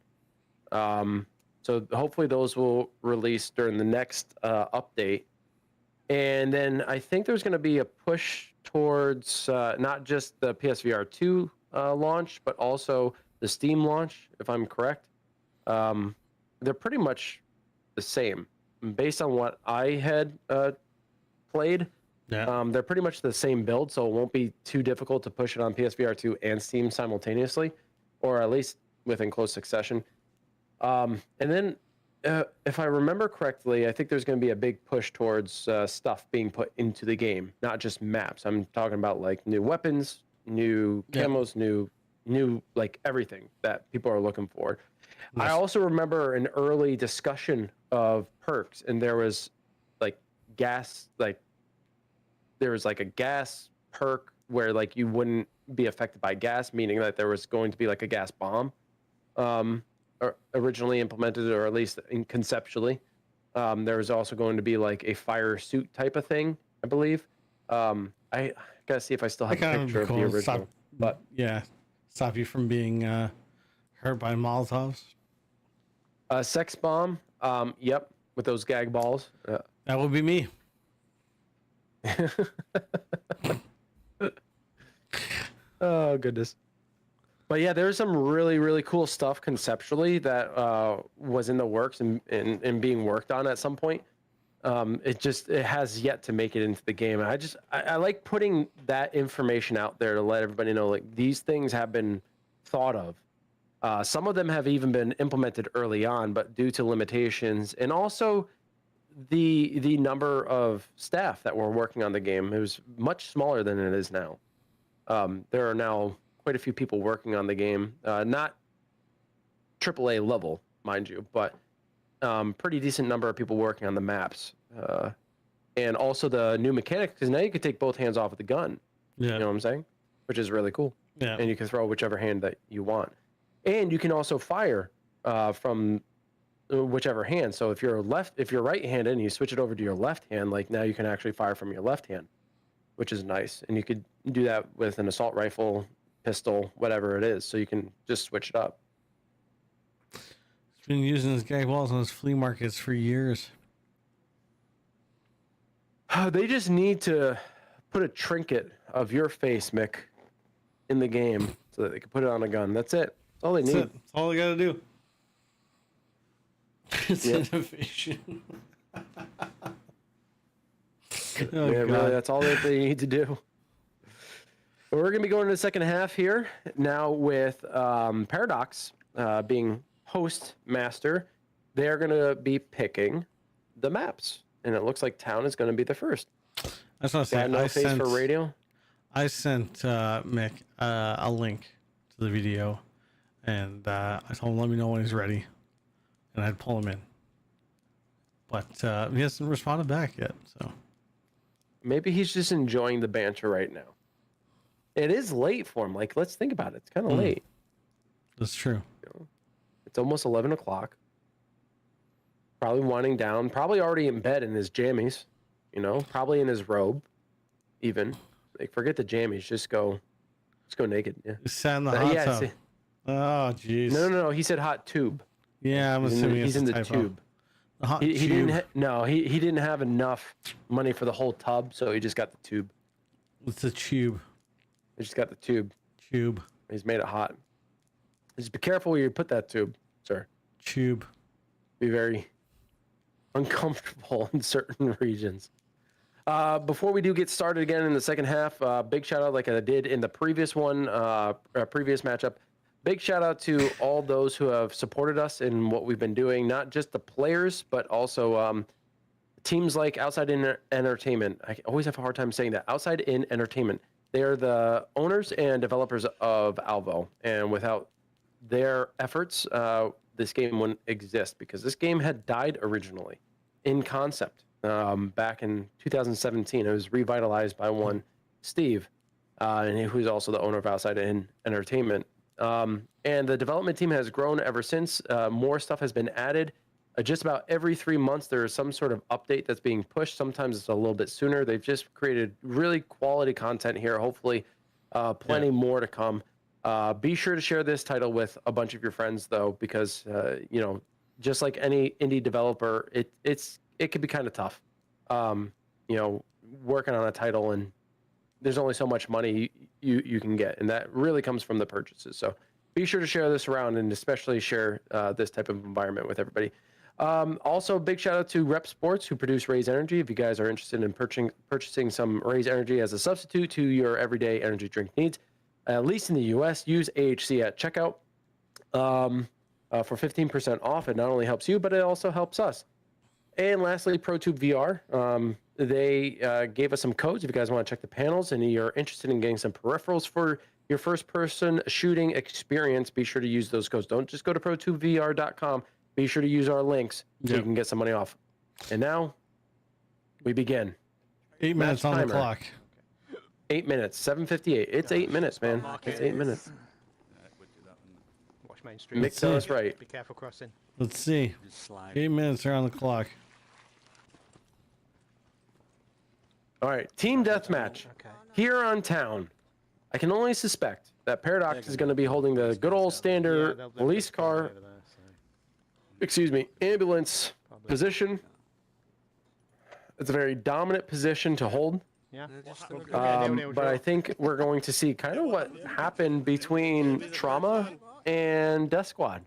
So hopefully those will release during the next update. And then I think there's going to be a push towards not just the PSVR 2 launch, but also the Steam launch, if I'm correct. They're pretty much the same. Based on what I had played, they're pretty much the same build, so it won't be too difficult to push it on PSVR 2 and Steam simultaneously, or at least within close succession. And then, if I remember correctly, I think there's going to be a big push towards stuff being put into the game, not just maps. I'm talking about like new weapons, new camos, new like everything that people are looking for. I also remember an early discussion of perks, and there was like gas, like there was like a gas perk where like you wouldn't be affected by gas, meaning that there was going to be like a gas bomb originally implemented, or at least conceptually. There was also going to be like a fire suit type of thing, I believe. I gotta see if I still have a picture of the original. But yeah, stop you from being hurt by Molotovs. Sex bomb. Yep, with those gag balls. That would be me. Oh goodness. But yeah, there's some really, really cool stuff conceptually that was in the works and being worked on at some point. It has yet to make it into the game. And I like putting that information out there to let everybody know, like, these things have been thought of. Some of them have even been implemented early on, but due to limitations and also the number of staff that were working on the game, it was much smaller than it is now. There are now quite a few people working on the game, not AAA level, mind you, but pretty decent number of people working on the maps. And also the new mechanic, because now you can take both hands off of the gun. Yeah. You know what I'm saying? Which is really cool. Yeah. And you can throw whichever hand that you want. And you can also fire from whichever hand. So if you're right-handed and you switch it over to your left hand, like now you can actually fire from your left hand, which is nice. And you could do that with an assault rifle, pistol, whatever it is. So you can just switch it up. He's been using his gag balls on his flea markets for years. They just need to put a trinket of your face, Mick, in the game so that they can put it on a gun. That's it. That's all they need. That's all they gotta do. It's Yep. innovation. Yeah, really, that's all that they need to do. But we're going to be going to the second half here now with Paradox being host master. They're going to be picking the maps, and it looks like Town is going to be the first. I just want to say, Got no face for radio. I sent Mick a link to the video, and I told him let me know when he's ready, and I'd pull him in. But he hasn't responded back yet, so. Maybe he's just enjoying the banter right now. It is late for him. Like, let's think about it. It's kind of late. That's true. You know? It's almost 11 o'clock. Probably winding down. Probably already in bed in his jammies. You know, probably in his robe. Even. Like, forget the jammies. Just go naked. Yeah. He sat in the hot yeah, tub. Oh, jeez. No. He said hot tube. Yeah, I'm assuming he's in the tube. The hot He tube. he didn't have enough money for the whole tub, so he just got the tube. It's a tube. He just got the tube. Tube. He's made it hot. Just be careful where you put that tube, sir. Tube. Be very uncomfortable in certain regions. Before we do get started again in the second half, big shout out like I did in the previous one, previous matchup. Big shout out to all those who have supported us in what we've been doing, not just the players, but also teams like OutsideIn Entertainment. I always have a hard time saying that. OutsideIn Entertainment. They are the owners and developers of Alvo, and without their efforts, this game wouldn't exist because this game had died originally in concept back in 2017. It was revitalized by one Steve, and who's also the owner of OutsideIn Entertainment. And the development team has grown ever since. More stuff has been added. Just about every 3 months, there is some sort of update that's being pushed. Sometimes it's a little bit sooner. They've just created really quality content here. Hopefully, plenty more to come. Be sure to share this title with a bunch of your friends, though, because you know, just like any indie developer, it can be kind of tough. You know, working on a title, and there's only so much money you can get, and that really comes from the purchases. So be sure to share this around, and especially share this type of environment with everybody. Also, big shout out to Rep Sports, who produce Raise Energy. If you guys are interested in purchasing some Raise Energy as a substitute to your everyday energy drink needs, at least in the US, use AHC at checkout for 15% off. It not only helps you, but it also helps us. And lastly, ProTube VR. They gave us some codes if you guys want to check the panels and you're interested in getting some peripherals for your first-person shooting experience. Be sure to use those codes. Don't just go to protubevr.com. Be sure to use our links so you can get some money off. And now we begin. 8 minutes on the clock. 8 minutes. 7:58. It's 8 minutes, man. It's 8 minutes. Watch Main Street. Mick, tell us right. Be careful crossing. Let's see. 8 minutes are on the clock. All right, team deathmatch here on town. I can only suspect that Paradox is going to be holding the good old standard police car, ambulance position. It's a very dominant position to hold. Yeah. But I think we're going to see kind of what happened between Trauma and Death Squad,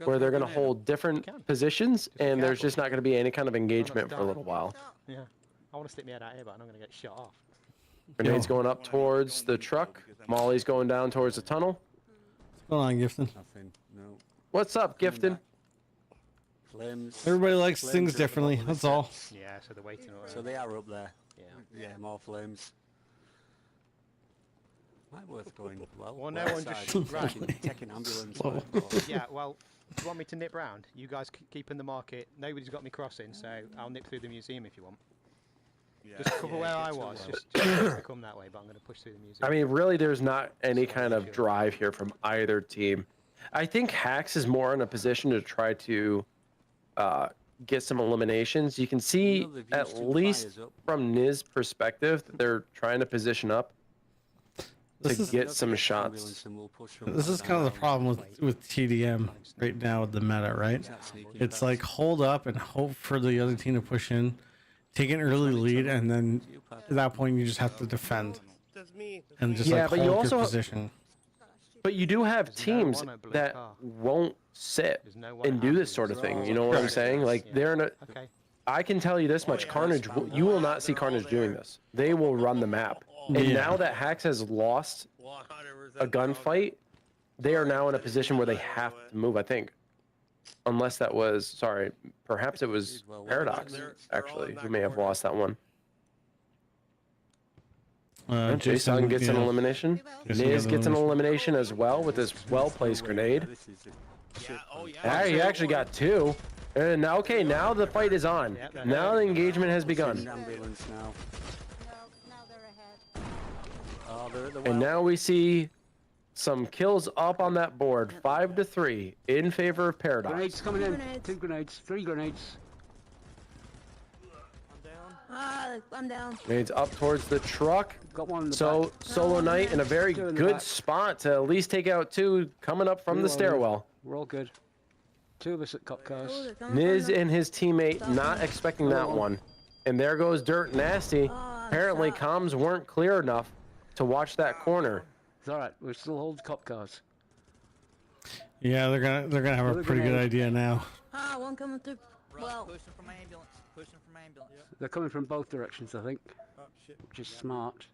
where they're going to hold different positions, and there's just not going to be any kind of engagement for a little while. Yeah. I want to stick my head out here, but I'm going to get shot off. Grenades going up towards the truck. Molly's going down towards the tunnel. What's going on, Gifton? Nothing. No. What's up, Gifton? Flames. Everybody likes Flames things are differently. up on the That's all. steps. Yeah, so they're waiting. So they are up there. Yeah. Yeah, more flames. Might worth going well. Well, no one just right. Taking ambulance. Slow. Yeah, well, do you want me to nip round? You guys keep in the market. Nobody's got me crossing, so I'll nip through the museum if you want. Just cover where I was. Just to come that way, but I'm going to push through the museum. I mean, really, there's not any kind of drive here from either team. I think Haxx is more in a position to try to get some eliminations. You can see, at least from Niz's perspective, that they're trying to position up to get some shots. This is kind of the problem with TDM right now with the meta, right? It's like hold up and hope for the other team to push in, take an early lead, and then at that point you just have to defend and just like hold your position. But you do have teams that won't sit and do this sort of thing. You know what I'm saying? Like they're in a. I can tell you this much: Carnage. You will not see Carnage doing this. They will run the map. And now that Haxx has lost a gunfight, they are now in a position where they have to move. I think, unless that was sorry, perhaps it was Paradox actually who may have lost that one. Jason gets an elimination. Niz gets an elimination as well with this well-placed grenade. Yeah, he actually got two. And now, okay, now the fight is on. Now the engagement has begun. And now we see some kills up on that board. 5-3 in favor of Paradox. Grenades coming in. 2 grenades. 3 grenades. I'm down. Grenades up towards the truck. Got one in the So back. Solo Knight in a very good spot to at least take out 2 coming up from the stairwell. We're all good. 2 of us at cop cars. Niz and his teammate not expecting that one. And there goes Dirt Nasty. Apparently comms weren't clear enough to watch that corner. It's alright, we're still holding cop cars. Yeah, they're gonna have a pretty good idea now. Ah, one coming through. Well, Pushing from ambulance. Pushing from ambulance. They're coming from both directions, I think, Oh, shit. which is smart.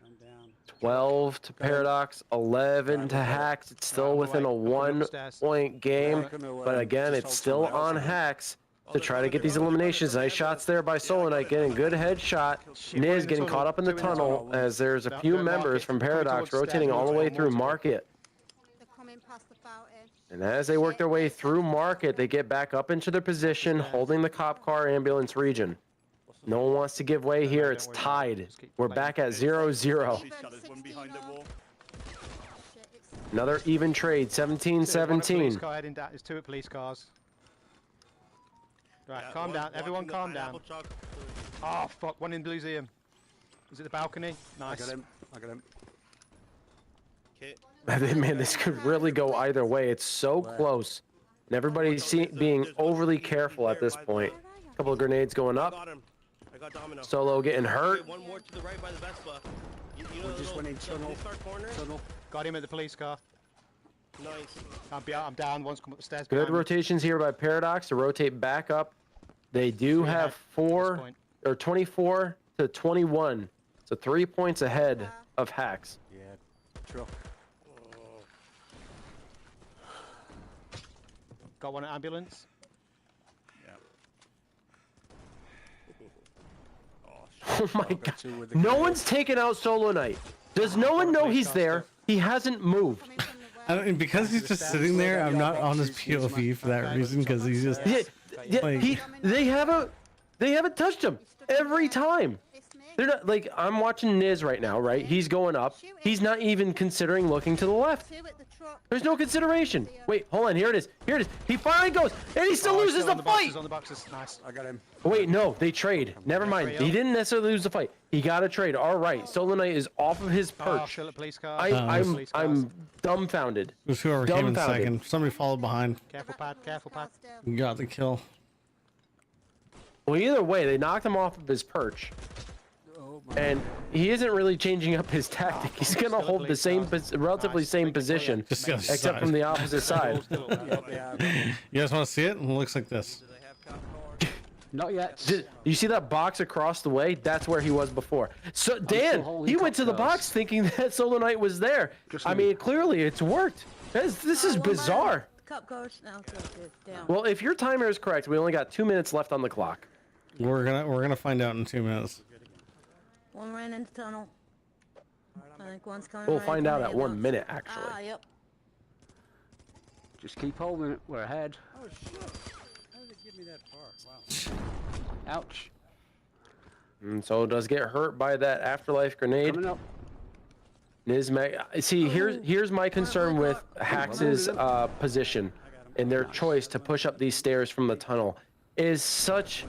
I'm down. 12 to Paradox, 11 to Haxx. It's still within a I'm going upstairs. 1-point game, but again, it's still on Haxx to try to get these eliminations. Nice shots there by Solo Knight, getting a good headshot. Niz getting caught up in the tunnel as there's a few members from Paradox rotating all the way through Market. They're coming past the fountain. And as they work their way through Market, they get back up into their position, holding the cop car ambulance region. No one wants to give way here. It's tied. We're back at 0-0. Police shot is one behind the wall. Shit, it's Another even trade, 17-17. Car heading down. There's 2 at police cars. Right, Yeah, calm one down. Everyone walking the calm down. pineapple truck. Oh, fuck. One in the museum. Is it the balcony? I Nice. got him. I got him. Kit. Man, this could really go either way. It's so close. And everybody's being overly careful at this point. A couple of grenades going I up. got him. I got Domino. Solo getting hurt. Okay, one more to the right by the Vespa. You know We the just little- went in the tunnel. police car corner? Tunnel. Got him at the police car. Nice. I'm down. One's come up the stairs. Good behind me. rotations here by Paradox to rotate back up. They do Three have ahead at this 4 point. or 24 to 21. So 3 points ahead of Haxx. Yeah. Truck. Got one at ambulance. Oh my Got god. 2 with the No grenade. one's taken out Solo Knight. Does no one know he's there? He hasn't moved. coming from the west. And because he's just sitting there, I'm not on his POV for that reason, because he's just Yeah, Like- they haven't touched him every time. It's me. They're not like I'm watching Niz right now, right? He's going up. He's not even considering looking to the left. 2 at the truck. There's no consideration. Wait, hold on. Here it is. Here it is. He finally goes, and he still Oh, loses still the on fight. boxes, on the boxes. Nice. I got him. Wait, no, they trade. Never mind. Trade He up. didn't necessarily lose the fight. He got a trade. All right, Solo Knight is off of his Oh, perch. still at police car. I'm dumbfounded. it was whoever came in Dumbfounded. second. Somebody followed behind. Careful, pad. Careful, pad. Got the kill. Well, either way, they knocked him off of his perch. And he isn't really changing up his tactic. He's gonna hold the same, relatively Nice. same position, Just the other except side. from the opposite side. Still up there. You guys want to see it? It looks like this. Do they have cop cars? Not yet. You see that box across the way? That's where he was before. So Dan, holding he went to the cocktails. box thinking that Solo Knight was there. Just I me. mean, clearly it's worked. This is bizarre. Cop cars. No, good. Down. Well, if your timer is correct, we only got 2 minutes left on the clock. We're gonna find out in 2 minutes. One ran into tunnel. I think one's coming. We'll right find from out the at 1 ambulance. minute, actually. Ah, yep. Just keep holding it. We're ahead. Oh shit! How did it give me that far? Wow. Ouch. And so does get hurt by that afterlife grenade. Coming up. See, here's my concern with Haxx's position and their choice to push up these stairs from the tunnel is such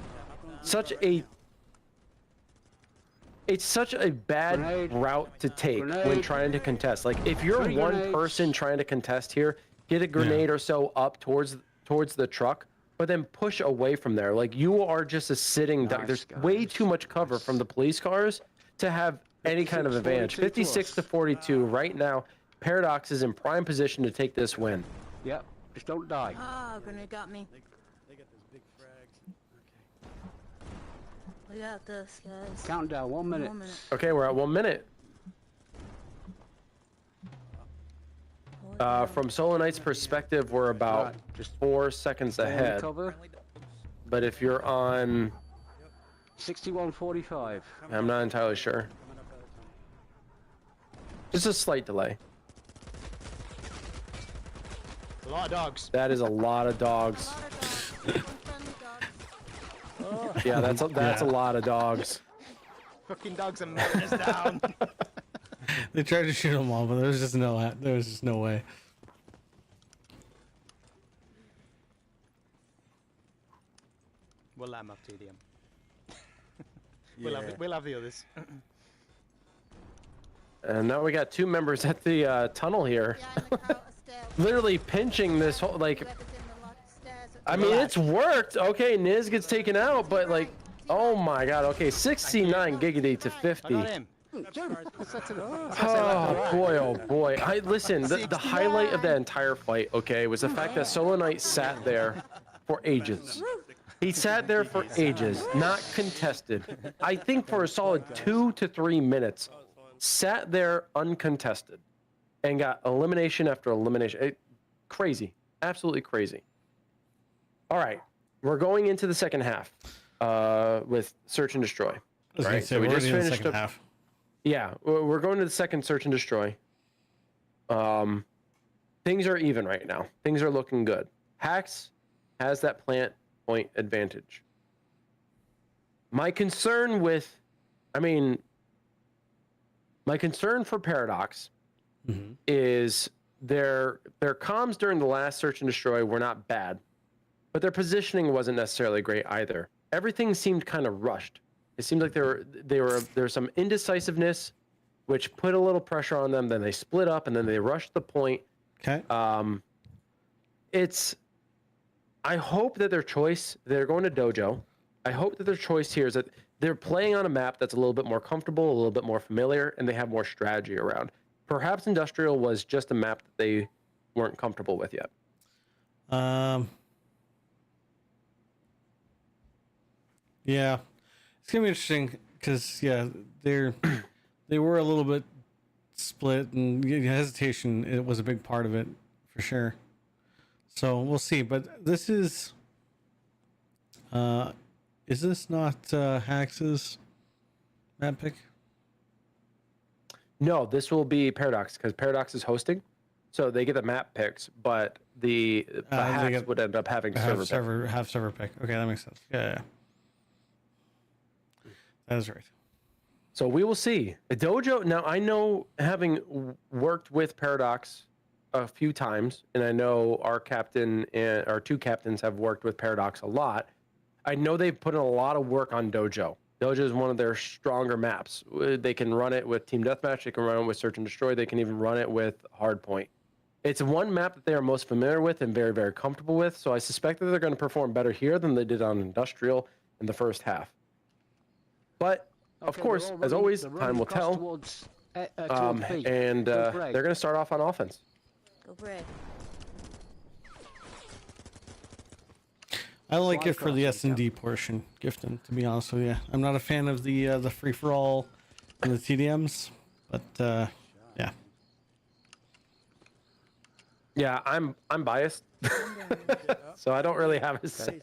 a bad Grenade. route to take when Grenade. trying to contest. Like if you're 3 one grenades. person trying to contest here, get a grenade or so up towards the truck, but then push away from there. Like you are just a sitting duck. Nice, There's way guys. too much cover from the police cars to have any kind of 56, advantage. 42 56 to plus. 42 right now. Paradox is in prime position to take this win. Yep. Just don't die. Ah, grenade got me. They got those big frags. We got this, guys. Count down. 1 minute. 1 minute. Okay, we're at 1 minute. From Solo Knight's perspective, we're about Right, just 4 seconds Hold the ahead. Cover. Friendly dogs. But if you're on, 61:45. I'm not entirely sure. Coming up out of tunnel. Just a slight delay. A lot of dogs. That is a lot of dogs. A lot of dogs. Unfriendly dogs. Yeah, that's a lot of dogs. Fucking dogs are melting us down. They tried to shoot them all, but there was just no way. We'll let him have TDM. We'll have the others. And now we got 2 members at the tunnel here, Behind the counter stairs. literally pinching this whole like. Whoever's in the stairs. I mean, it's worked. Okay, Niz gets taken out, but like, oh my god. Okay, 69 Giggity to I 50. got him. Jump! Set it up. Oh boy, oh boy. Listen, the highlight of that entire fight, okay, was the fact that Solo Knight sat there for ages. He sat there for ages, not contested. I think for a solid 2 to 3 minutes, sat there uncontested, and got elimination after elimination. Crazy, absolutely crazy. All right, we're going into the second half with Search and Destroy. Right, so we just finished up. Half. Yeah, we're going to the second Search and Destroy. Things are even right now. Things are looking good. Haxx has that plant point advantage. My concern for Paradox is their comms during the last Search and Destroy were not bad, but their positioning wasn't necessarily great either. Everything seemed kind of rushed. It seemed like there was some indecisiveness, which put a little pressure on them. Then they split up, and then they rushed the point. Okay. I hope that their choice, they're going to Dojo. I hope that their choice here is that they're playing on a map that's a little bit more comfortable, a little bit more familiar, and they have more strategy around. Perhaps Industrial was just a map that they weren't comfortable with yet. Yeah, it's gonna be interesting because they were a little bit split, and hesitation. It was a big part of it for sure. So we'll see. But this is this not Haxx's map pick? No, this will be Paradox because Paradox is hosting, so they get the map picks, but the Haxx would end up having server pick. Okay, that makes sense. Yeah. That is right. So we will see. The Dojo, now I know, having worked with Paradox a few times, and I know our captain and our two captains have worked with Paradox a lot, I know they've put in a lot of work on Dojo. Dojo is one of their stronger maps. They can run it with Team Deathmatch, they can run it with Search and Destroy, they can even run it with Hardpoint. It's one map that they are most familiar with and very, very comfortable with, so I suspect that they're going to perform better here than they did on Industrial in the first half. But, of course, as always, time will tell. Towards they're going to start off on offense. Go Bray. I like it for the S&D portion, Gifton, to be honest with you. I'm not a fan of the free-for-all and the TDMs, but yeah. Yeah, I'm biased, so I don't really have a say.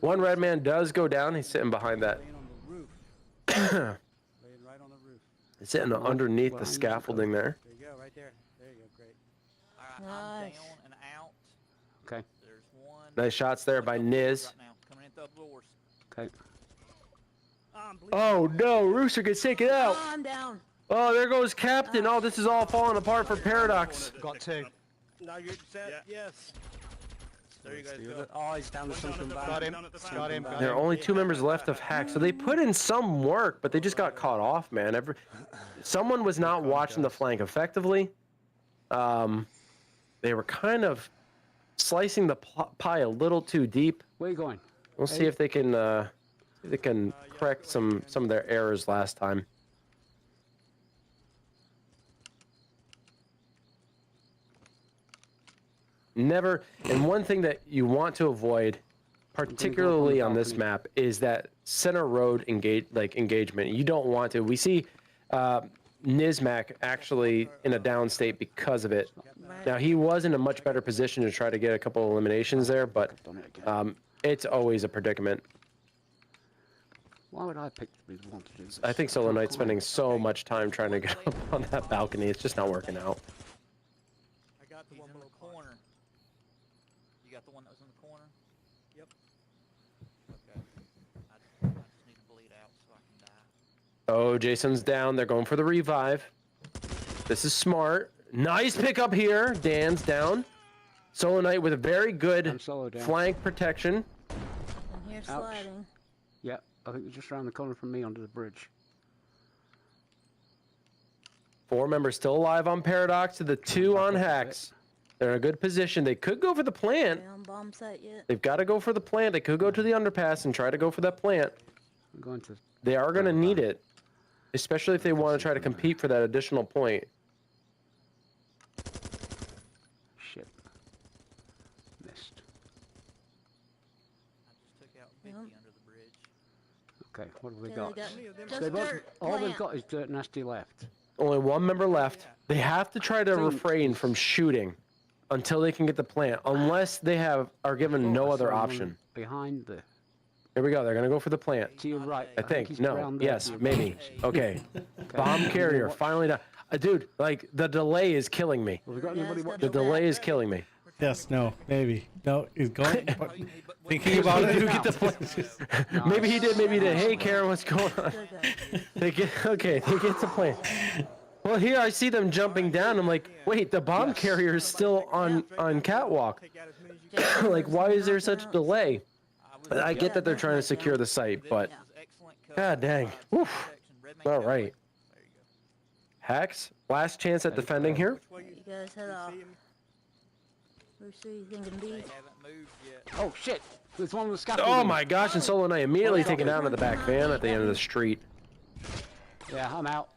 One red man does go down. He's sitting behind that. He's sitting underneath the scaffolding there. There you go, right there. There you go, great. Alright, I'm down and out. Okay. There's one. Nice shots there by Niz. Right now, coming in through the doors. Okay. Oh no, Rooster gets taken out. Oh, I'm down. Oh, there goes Captain. Oh, this is all falling apart for Paradox. Got two. Now you're set. Yes. There you guys go. Oh, he's down to something bad. Got him. Got him. There are only 2 members left of Haxx, so they put in some work, but they just got caught off, man. Someone was not watching the flank effectively. They were kind of slicing the pie a little too deep. Where are you going? We'll see if they can correct some of their errors last time. Never, and one thing that you want to avoid, particularly on this map, is that center road engagement. You don't want to. We see Nizmac actually in a down state because of it. Now he was in a much better position to try to get a couple of eliminations there, but it's always a predicament. Why would I pick the one to do this? I think Solo Knight's spending so much time trying to get up on that balcony. It's just not working out. I got the He's one in below the corner. You got the one that was in the corner? Yep. Okay. I just need to bleed out so I can die. Oh, Jason's down. They're going for the revive. This is smart. Nice pickup here. Dan's down. Solo Knight with a very good flank protection. I'm here sliding. Yeah, I think they're just around the corner from me under the bridge. 4 members still alive on Paradox to the 2 on Haxx. They're in a good position. They could go for the plant. On bomb site yet? They've got to go for the plant. They could go to the underpass and try to go for that plant. I'm going to. They are going to need it. especially if they want to try to compete for that additional point. Shit. Missed. I just took out Vicky under the bridge. Okay, what have we Yeah, got? just They've dirt. all they've Plant. got is Dirt Nasty left. Only one member left. They have to try to Think- refrain from shooting until they can get the plant, unless they are given no I other saw one option. Behind the... Here we go. They're gonna go for the plant. To your right. I think. he's No. round there Yes. to your Maybe. right. Okay. Bomb carrier finally down. Dude, like the delay is killing me. Have we got Yeah, anybody it's got The watching? delay is killing me. Yes, no, maybe. No, he's going. Thinking about it. Get the plant. Maybe he did. Maybe he did. Hey, Karen, what's going on? They get okay. They get the plant. Well, here I see them jumping down. I'm like, wait, the bomb carrier is still on catwalk. Like, why is there such a delay? I get that they're trying to secure the site, but god dang. Oof. All right. Haxx, last chance at defending here. You guys head off. Where's you thinking They be? haven't moved yet. Oh shit! There's one with the scaffolding. Oh my gosh! And Solo and I immediately taken down to the back van at the end of the street, Yeah, I'm out.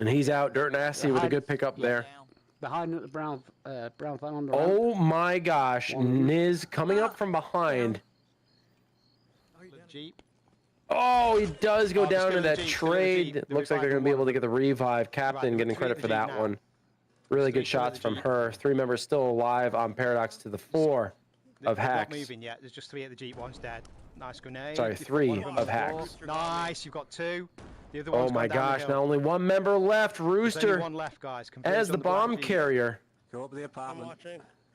and he's out. Dirt Nasty with a good pickup there. Down. Behind the brown van on the ramp. Oh my gosh! Niz coming up from behind. The Jeep. Oh, he does go Oh, just down go to to the that Jeep, go to the trade. Jeep. The Looks like they're going to be able to get the revive. Captain Right, getting three credit at for the that Jeep now. one. Really Three good to shots the from Jeep. her. 3 members still alive on Paradox to the 4 of They're not Haxx. moving yet. There's just 3 at the Jeep. One's dead. Nice grenade. Sorry, You've got 3 one them of on the floor. Haxx. Nice. You've got 2. The other Oh one's my gone down the gosh! hill. Now only one member left. There's only Rooster one left, guys. Converge as on the black bomb Jeep. carrier. Go up to the apartment.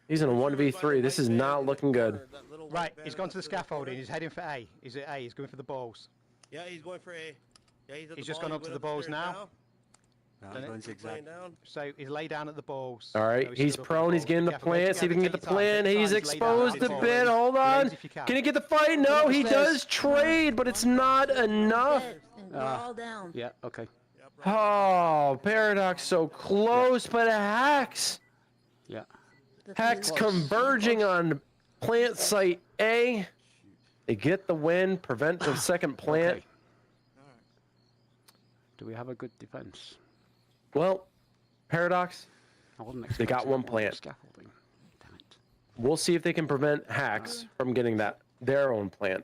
He's in a 1v3. This is not looking good. Right, he's gone to the scaffolding. He's heading for A. He's at A. He's going for the balls. Yeah, he's going for A. Yeah, he's at He's the just ball. gone He up to went the balls stairs now. I'm Done it. going zigzag. Laying down. So he's laid down at the balls. All right, So he's stood up at the prone. He's balls. getting the Careful, plant. See if he can get the take your time, plant. take your He's time. He's laid down exposed at a the bit. balls. Hold on. Legs if you can. Can he get the fight? No, he does trade, but it's not enough. And we're all down. Yeah, okay. Oh, Paradox so close, but Haxx. Yeah. The Haxx three- converging on plant site A. They get the win, prevent the second plant. Okay. Do we have a good defense? Well, Paradox, I wasn't They got expecting one that plant. Scaffolding. Damn it. we'll see if they can prevent Haxx from getting their own plant.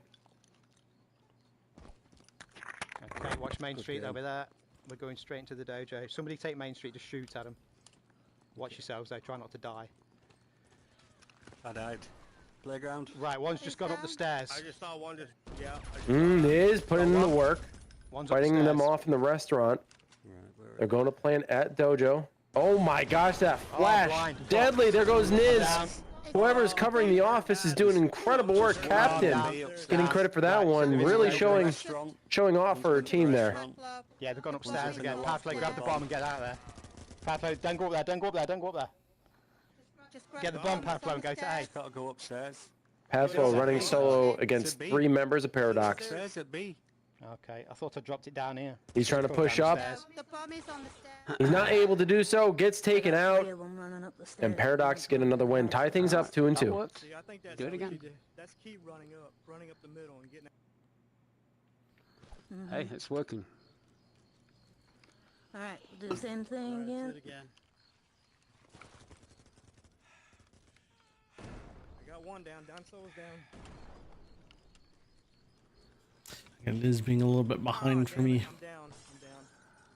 Okay, watch Main Street over there. We're going straight into the dojo. Somebody take Main Street to shoot at them. Watch yourselves though, try not to die. I died. Playground. Right, one's just gone up the stairs. I just saw one just, yeah. Is putting in the work, One's up fighting the them stairs. off in the restaurant. Right, They're going to plant at dojo. Oh my gosh, that flash. blind. Deadly. There goes Niz. Down. Whoever's covering the office is doing incredible work. Captain getting credit for that one. Really showing off for her team there. Yeah, they've gone upstairs again. Pathway, grab the bomb and get out of there. Pathway, don't go up there, don't go up there, don't go up there. Get the bomb, Pathway, and go to A. Gotta go upstairs. Pathwell running solo against 3 members of Paradox. Upstairs at B. Okay, I thought I dropped it down here. He's trying to Go push up. downstairs. The bomb is on the stairs. He's not able to do so. Gets taken out. Three of them running up the stairs. And Paradox get another win. Tie things up 2 and That 2. worked. See, I think that's Do it what we again. need to- That's keep running up the middle and getting. Hey, it's working. All right, we'll do the same thing again. I got one down. Down solo's down. It is being a little bit behind for me. I'm down. I'm down.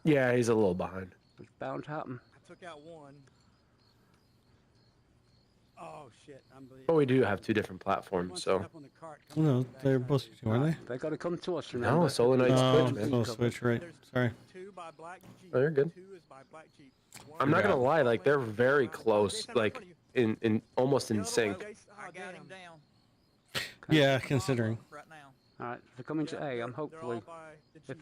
Yeah, he's a little behind. It's bound to happen. I took out one. Oh shit, But unbelievable. we do have 2 different platforms, so. No, they're both weren't they? They gotta come to us, remember? No, Solo Knight's Oh, Twitch, man. no switch, right? There's Sorry. 2 by Black Jeep. Oh, you're good. 2 is by Black Jeep. I'm not gonna Yeah. lie, like they're very close, like in almost in sync. I got him down Yeah, considering. right now. Alright, if they're coming to A, I'm hopefully... if-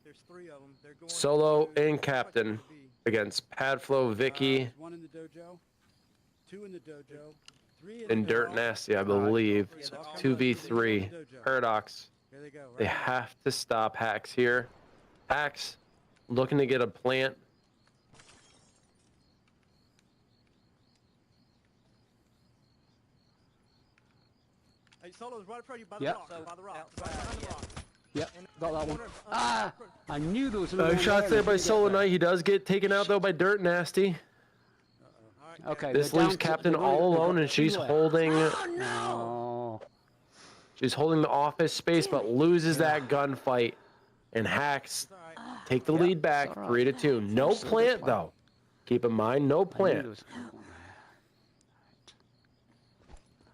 There's 3 of them. They're going Solo to- and Captain against Padflow, Vicky, One in the dojo. 2 in the dojo. 3 in and the Dirt dojo. Nasty, I believe. So 2v3. Paradox. Here they go. They Right. have to stop Haxx here. Haxx looking to get a plant. Hey, Solo's right in front of you by the Yep. rock. By the rock. Right behind the rock. Yep, got that one. Ah! I knew there was Shots there by Solo Knight. He does get taken out though by Dirt Nasty. Okay. This they're leaves down to- Captain they've all only got alone, and two she's left. holding. Oh. She's holding the office space, but loses that gunfight. And Haxx take the lead back, 3-2. No plant though. Keep in mind, no I knew plant. there was one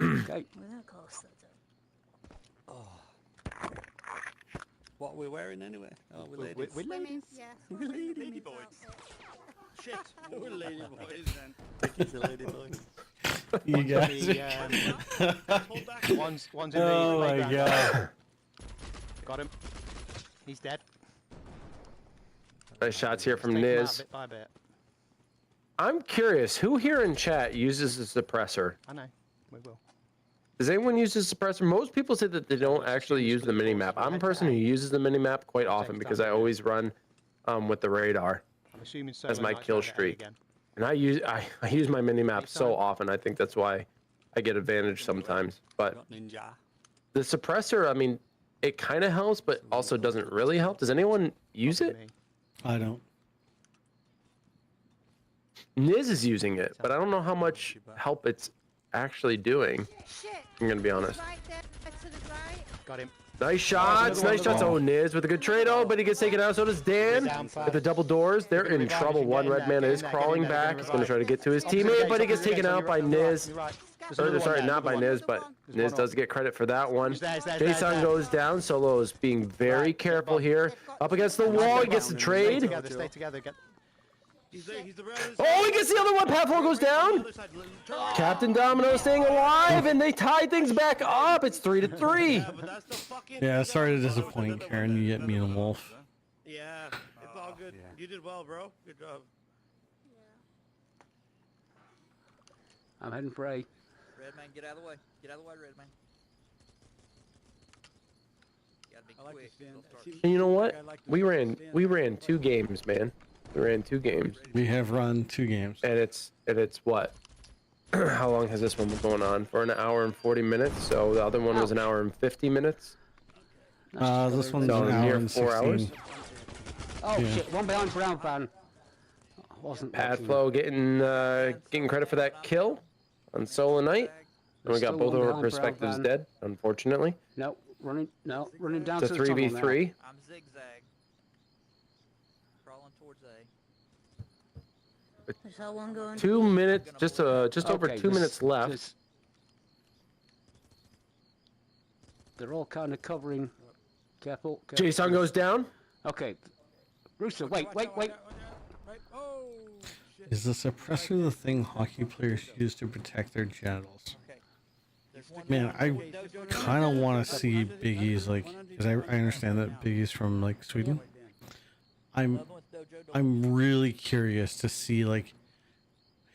there. Okay. We're that close. That's it. What are we wearing anyway? Oh, we're ladies. We're ladies. Yes. We're lady boys. Shit, we're lady boys then. It's a lady boy. You guys. One's in the Oh my playground. god. Got him. He's dead. Nice shots here from Take him out Niz. bit by bit. I'm curious, who here in chat uses the suppressor? I know. We will. Does anyone use the suppressor? Most people say that they don't actually use the minimap. I'm a person who uses the minimap quite often because I always run with the radar I'm assuming so. as my kill streak. And I use my minimap so often. I think that's why I get advantage sometimes. But Got ninja. the suppressor, I mean, it kind of helps, but also doesn't really help. Does anyone use it? I don't. Niz is using it, but I don't know how much help it's actually doing. Shit. I'm gonna be honest. Right there to the right. Got him. Nice shots, nice shots. Oh, Niz with a good trade. Oh, but he gets taken out. So does Dan. At the double doors, they're in trouble. One red man is crawling back. He's gonna try to get to his teammate, but he gets taken out by Niz. Sorry, not by Niz, but Niz does get credit for that one. Jason goes down. Solo is being very careful here. Up against the wall, he gets the trade. Stay together. Oh, he gets the other one. Pat4 goes down. Captain Domino staying alive, and they tie things back up. It's 3-3. Yeah, sorry to disappoint, Karen. You get me and Wolf. Yeah, it's all good. You did well, bro. Good job. I'm heading for A. Red man, get out of the way. Get out of the way, Red man. Gotta be I like quick. to stand. They'll start- Seems- And you know what? I like to We ran stand. 2 games, man. We ran 2 games, We have run 2 games. and it's what? How long has this one been going on? For an hour and 40 minutes. So the other one was an hour and 50 minutes. This one's So an hour near and 4 hours. 16. Oh Yeah. shit! One behind Brown fan. Wasn't watching. Padflow getting credit for that kill on Solo Knight. And we got Still both one of our behind perspectives Brown van. dead, unfortunately. No, running down It's a to the tunnel now. 3v3. I'm zigzag. Crawling towards A. I saw one going. 2 minutes, just over Okay, 2 minutes left. there's- They're all kind of covering. Careful. Jason goes down. Okay. Rooster, wait. Oh, shit. Is the suppressor the thing hockey players use to protect their genitals? Man, I kind of want to see Big E's, like, because I understand that Big E's from, like, Sweden. I'm really curious to see, like,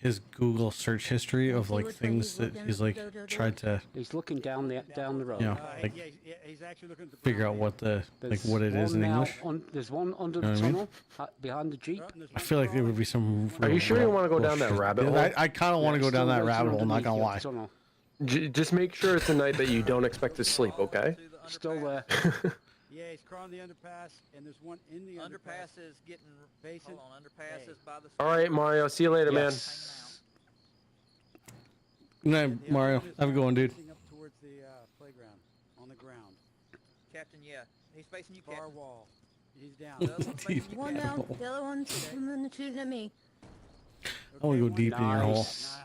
his Google search history of, like, things that he's, like, tried to, He's looking down the road. you know, like, He's actually looking at the figure out brown what the, like, There's what it is in one now English. there's one under Know the what I mean? tunnel behind the jeep. I feel like there would be some. Are you sure you wanna go down that bullshit. rabbit hole? I kind of want to go down that rabbit hole. Not gonna lie. Tunnel. Just make sure it's a night that you don't expect to sleep, okay? Still there. Yeah, he's crawling the underpass, and there's one in the underpass. Underpass is getting. Facing Hold on, underpass is by the. All right, Mario. See you later, Yes. No, The other Mario, one is have a good one, dude. facing up towards the playground, on the ground, Captain, yeah. He's facing you, far Captain. wall. He's down. The other one's facing you, One Captain. down. The other one's shooting at me. I want to go deep in your hole. Nice.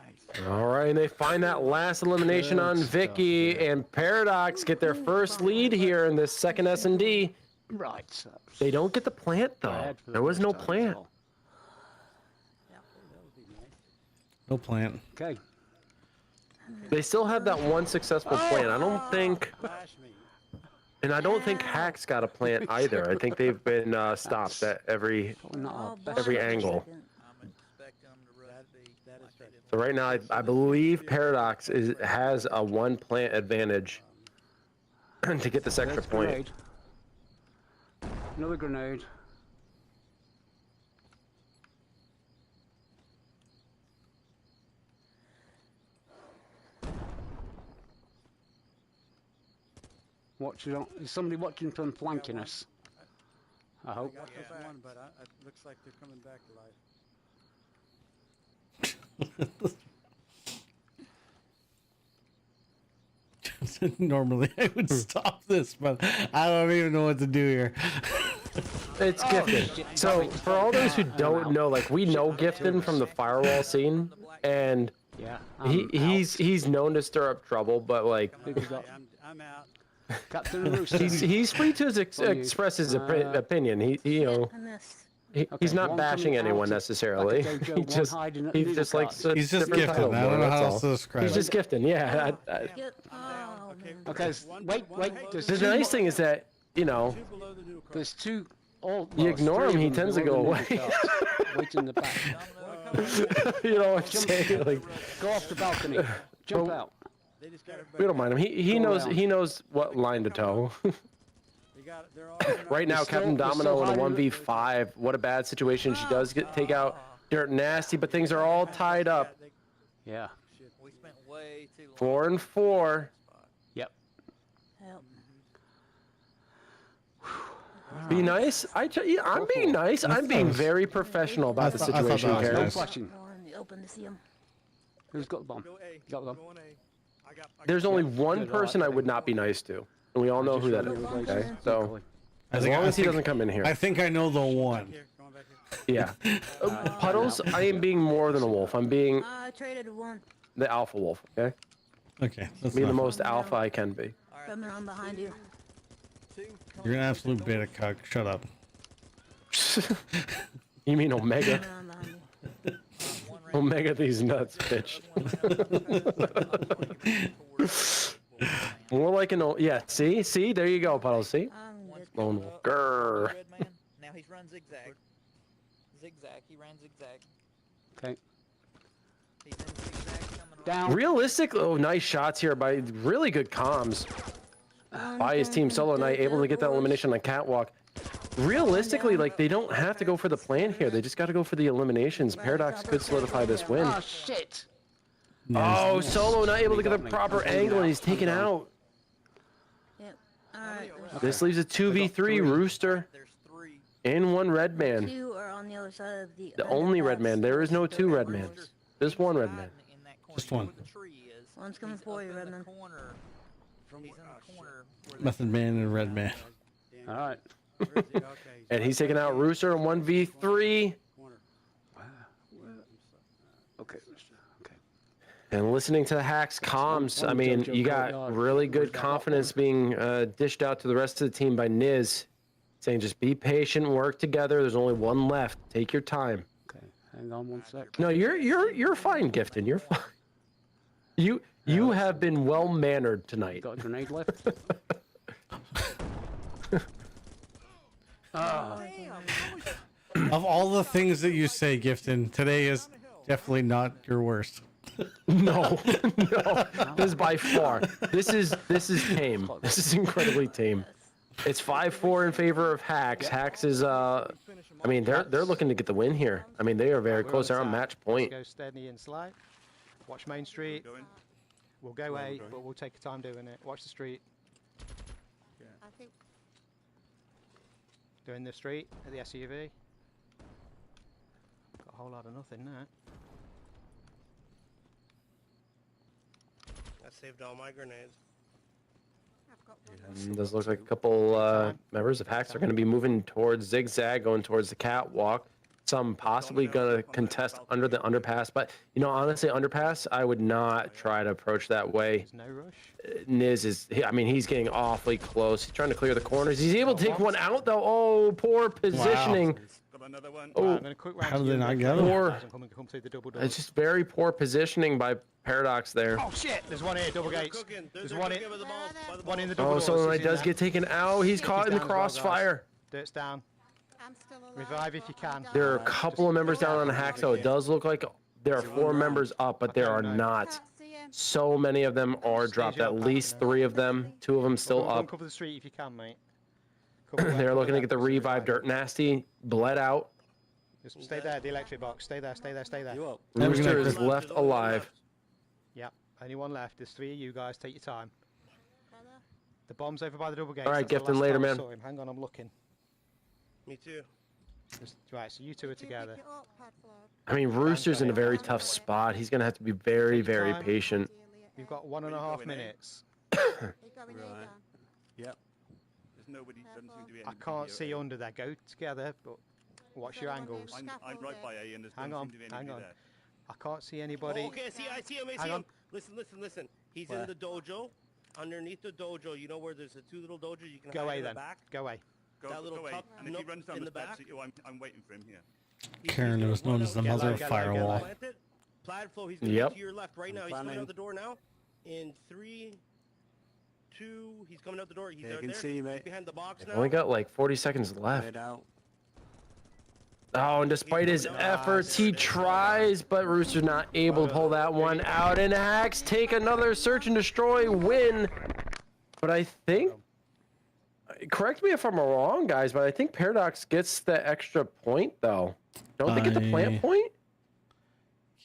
All right, and they find that last elimination Good on stuff, Vicky, and Paradox get their first lead here in this second S&D. Right. So They don't get the plant though. bad for the There was first no time as plant. well. No plant. Okay. They still have that one successful plant. I don't think, Flash me. and I don't think Haxx got a plant either. I think they've been stopped at every. Probably not our Oh, best. Every bomb angle. second. I'm expecting them to rush B. That is like they right. did So right now, I believe Paradox has a one plant advantage to get this extra There's a point. grenade. Another grenade. Watching on. Is somebody watching from flanking us? I hope. Got this one, but it looks like they're coming back alive. Normally I would stop this, but I don't even know what to do here. It's Gifton. So for all those who don't know, like we know Gifton from the firewall scene, and Yeah. he's known to stir up trouble, but like I'm out. Captain Rooster. he's free to express his opinion. He you know. I missed. He's not one bashing coming anyone out, necessarily. like a Jojo, He one just hiding at he the just leader likes card. a He's just different gifted. title I more, don't know that's how all. else to describe He's it. just gifting, yeah. Get, oh, man. Okay, wait. The nice thing is that you know Two below the new car. There's two. All, you well, ignore three him, of he them tends to below go the middle away. cars. Wait in the back. You know what I'm saying? Like Go off the balcony. Jump out. They just got we don't mind him. He Go knows around. he knows what line to toe. they're all Right now, We're Captain still Domino in a hiding- 1v5. What a bad situation. She does take out Dirt Nasty, but things are all tied up. Yeah. We spent way too long. 4 and 4. Yep. Help. Be nice. I'm being nice. I'm being very professional about the I thought that situation, was Karen. No nice. flashing. Go in the open to see him. Who's got the bomb? Go A. Got them. Go on A. I got There's only one Good, person I alright. would not be nice to, and we all know who that is. Okay, so as long as he doesn't come in here, I think I know the one. here. Going back here. yeah. Puddles, I am being more than a wolf. I'm being I traded one. the alpha wolf. Okay, Okay, that's being the enough. most alpha I can be. Coming on behind you. You're an absolute beta cuck. Shut up. You mean Omega? Coming on behind you. Omega these nuts, bitch. More like an yeah. See, there you go, Puddles. See, I'm good. lone wolf. Grrr. Red man. Now he's run zigzag. Zigzag. He ran zigzag. Okay. He's in zigzag coming Down. Realistic. Oh, nice shots here by really good comms by his team. Solo Knight able to get that elimination on Catwalk. Realistically, like they don't have to go for the plan here. They just got to go for the eliminations. Paradox could solidify this win. Oh shit. Oh, Solo not able to get the proper angle, and he's taken out. Yep. Alright. This leaves a 2v3 Rooster There's 3. and 1 Red Man. Two are on the other side of the. The only Red Man. There is no 2 Red Men. There's 1 Red Man. In that corner. Just You know one. where the tree is. One's coming He's for up you, in the Redman. corner. From He's where- in oh, the shit. corner. where Method Man and Red Man. All right. Where is he? Okay. And he's taking out Rooster in 1v3. Corner. Okay. Okay. And listening to the Haxx comms, I mean, you got really good confidence being dished out to the rest of the team by Niz, saying just be patient, work together. There's only 1 left. Take your time. Okay. Hang on 1 sec. No, you're fine, Gifton. You're fine. You have been well mannered tonight. Got a grenade left. Of all the things that you say, Gifton, today is definitely not your worst. No, no. This is by far. This is tame. This is incredibly tame. It's 5-4 in favor of Haxx. Haxx is I mean they're looking to get the win here. I mean they are very close. They're on match point. Go steady and slide. Watch Main Street. Going. We'll go A, but we'll take our time doing it. Watch the street. I think Doing the street at the SUV. Got a whole lot of nothing there. I saved all my grenades. I've got one. It does look like a couple members of Haxx are going to be moving towards Zigzag, going towards the catwalk. Some possibly going to contest under the underpass, but you know, honestly, underpass, I would not try to approach that way. There's no rush. Niz is, I mean, he's getting awfully close. He's trying to clear the corners. He's able to take one out though. Oh, poor positioning. Got another one. Oh, I'm going to quick round How to did they you, not look get for him? Or- guys and come through the double doors. it's just very poor positioning by Paradox there. Oh shit! There's one here, double gates. There's one in, one in the double Oh, doors. so he's Knight in does there. get taken out. He's caught in the down as well, guys. crossfire. Dirt's down. I'm still alive. Revive if you can. There are a couple of members down on Haxx, though. It does look like there are 4 members up, but there are not. Can't see him. So many of them are dropped. At least 3 of them. 2 of them still Come up. cover the street if you can, mate. Cover They're left, looking to cover get the left, revive. Dirt Nasty bled out. Just stay there, the electric box. Stay there, stay there, stay there. Rooster is left alive. Yeah, only one left. There's 3 of you guys. Take your time. The bomb's over by the double gate. All right, Gifton, later, man. Hang on, I'm looking. Me too. Right, so you two are together. I mean, Rooster's in a very tough spot. He's gonna have to be very, very patient. You've got 1.5 minutes. Right. Yep. There's nobody. Doesn't seem to be I anybody can't here. see under there. Go together, but watch your angles. I'm right by A, and there's Hang doesn't on, seem to be hang anybody on. there. I can't see anybody. Oh, okay, I see him, I see Hang him. on. Listen. He's Where? in the dojo. Underneath the dojo, you know where there's the two little dojos you can Go hide away in the then. back? Go away. That little Go away. cup And if he nook runs down in the the steps, back? I'm waiting for him here. Karen was known as the mother of Get low, firewall. Planted. Plaid flow, he's going Yep. to your left right now. He's coming out the door now. In 3, 2, he's coming out the door. He's Yeah, I out can there. see you, mate. He's behind the box now. Only got like 40 seconds left. Head out. Oh, and despite his efforts, he tries, but Rooster's not able to pull that one out. And Haxx take another search and destroy win. But I think, correct me if I'm wrong, guys, but I think Paradox gets the extra point, though. Don't they get the plant point?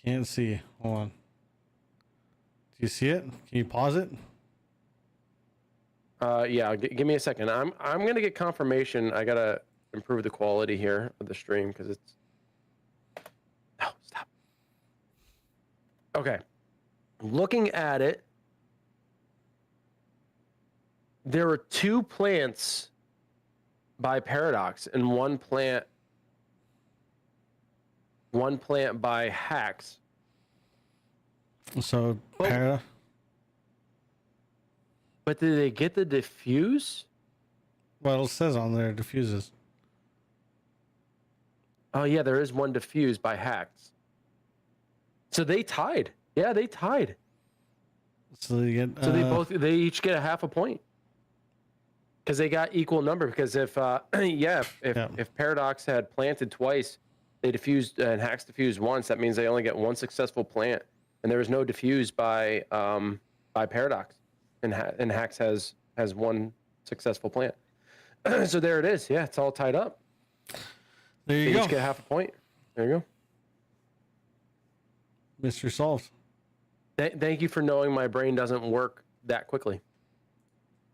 Can't see. Hold on. Do you see it? Can you pause it? Yeah, give me a second. I'm gonna get confirmation. I gotta improve the quality here of the stream because it's. No, stop. Okay, looking at it, there were 2 plants by Paradox and one plant by Haxx. So, But did they get the diffuse? well, it says on there diffuses. Oh yeah, there is one diffused by Haxx. So they tied. Yeah, they tied. So they get. They each get a half a point. Because they got equal number. Because if if Paradox had planted twice, they diffused and Haxx diffused once. That means they only get one successful plant, and there was no diffuse by Paradox, and Haxx has one successful plant. So there it is. Yeah, it's all tied up. There you They go. each get half a point. There you go. Mystery solved. Thank you for knowing my brain doesn't work that quickly.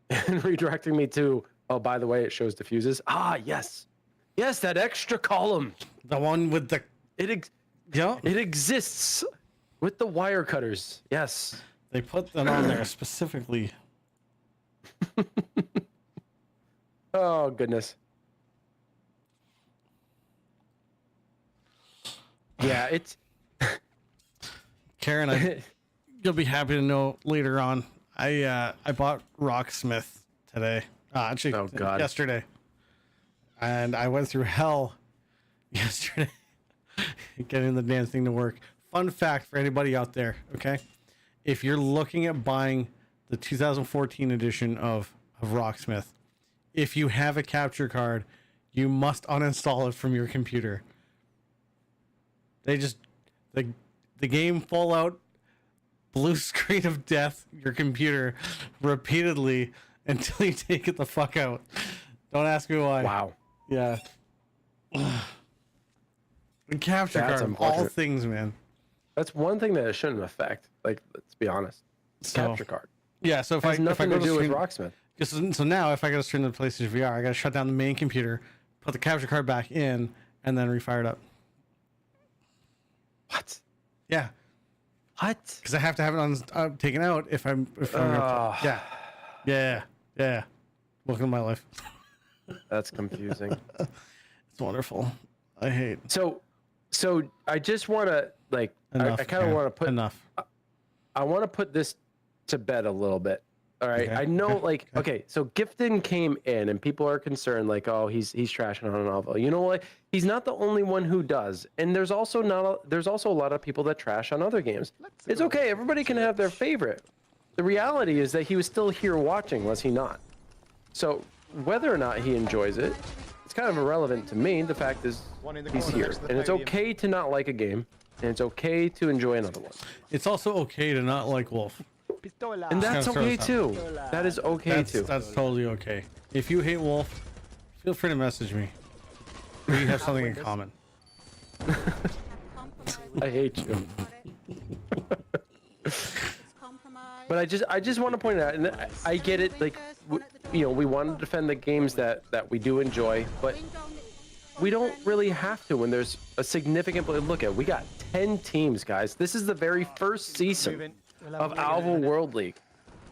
And redirecting me to, oh, by the way, it shows diffuses. Ah, yes. Yes, that extra column. The one with the. It exists with the wire cutters. Yes. They put that on there specifically. Oh, goodness. Yeah, it's. Karen, you'll be happy to know later on. I bought Rocksmith today. Actually, Oh, God. yesterday. And I went through hell yesterday getting the damn thing to work. Fun fact for anybody out there, okay? If you're looking at buying the 2014 edition of Rocksmith, if you have a capture card, you must uninstall it from your computer. They just the game Fallout blue screen of death your computer repeatedly until you take it the fuck out. Don't ask me why. Wow. Yeah. The capture That's card, of all unfortunate. things, man. That's one thing that it shouldn't affect. Like, let's be honest. So- Capture card. Yeah, so if Has I nothing go to do with stream- Rocksmith. So now if I go to stream the PlayStation VR, I gotta shut down the main computer, put the capture card back in, and then refire it up. What? Yeah, What? because I have to have it taken out if I'm Ah. yeah. Welcome to my life. That's confusing. It's wonderful. I hate So I just want to like enough. I kind of Karen. want to put enough. I want to put this to bed a little bit. All right. Okay, I know okay, like okay, so Gifton came in and people are concerned like, oh, he's trashing on Alvo. You know what? He's not the only one who does. And there's also a lot of people that trash on other games. It's okay. Everybody can have their favorite. The reality is that he was still here watching, was he not? So whether or not he enjoys it, it's kind of irrelevant to me. The fact is One in the he's corner here. next to the And it's podium. okay to not like a game. And it's okay to enjoy another one. It's also okay to not like Wolf. Pistola. And that's Just gonna okay throw too. That is okay too. That's totally okay. If you hate Wolf, feel free to message me. We have something in common. I hate you. It's compromised. But I just want to point out, and I get it. Like you know, we want to defend the games that we do enjoy, but we don't really have to when there's a significant look at. We got 10 teams, guys. This is the very first season of Alvo World League,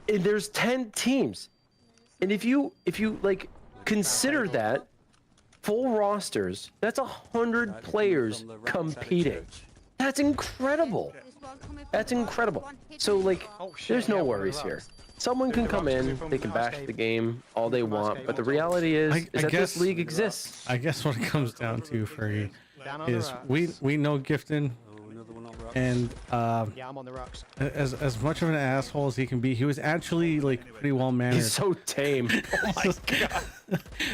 and there's 10 teams. And if you like consider that full rosters, that's 100 players competing. That's incredible. That's incredible. So like, there's no worries here. Someone can come in, they can bash the game all they want, but the reality is that this league exists. I guess what it comes down to, Fergie, is we know Gifton, and yeah, I'm on the rocks. as much of an asshole as he can be, he was actually like pretty well mannered. He's so tame. Oh my god.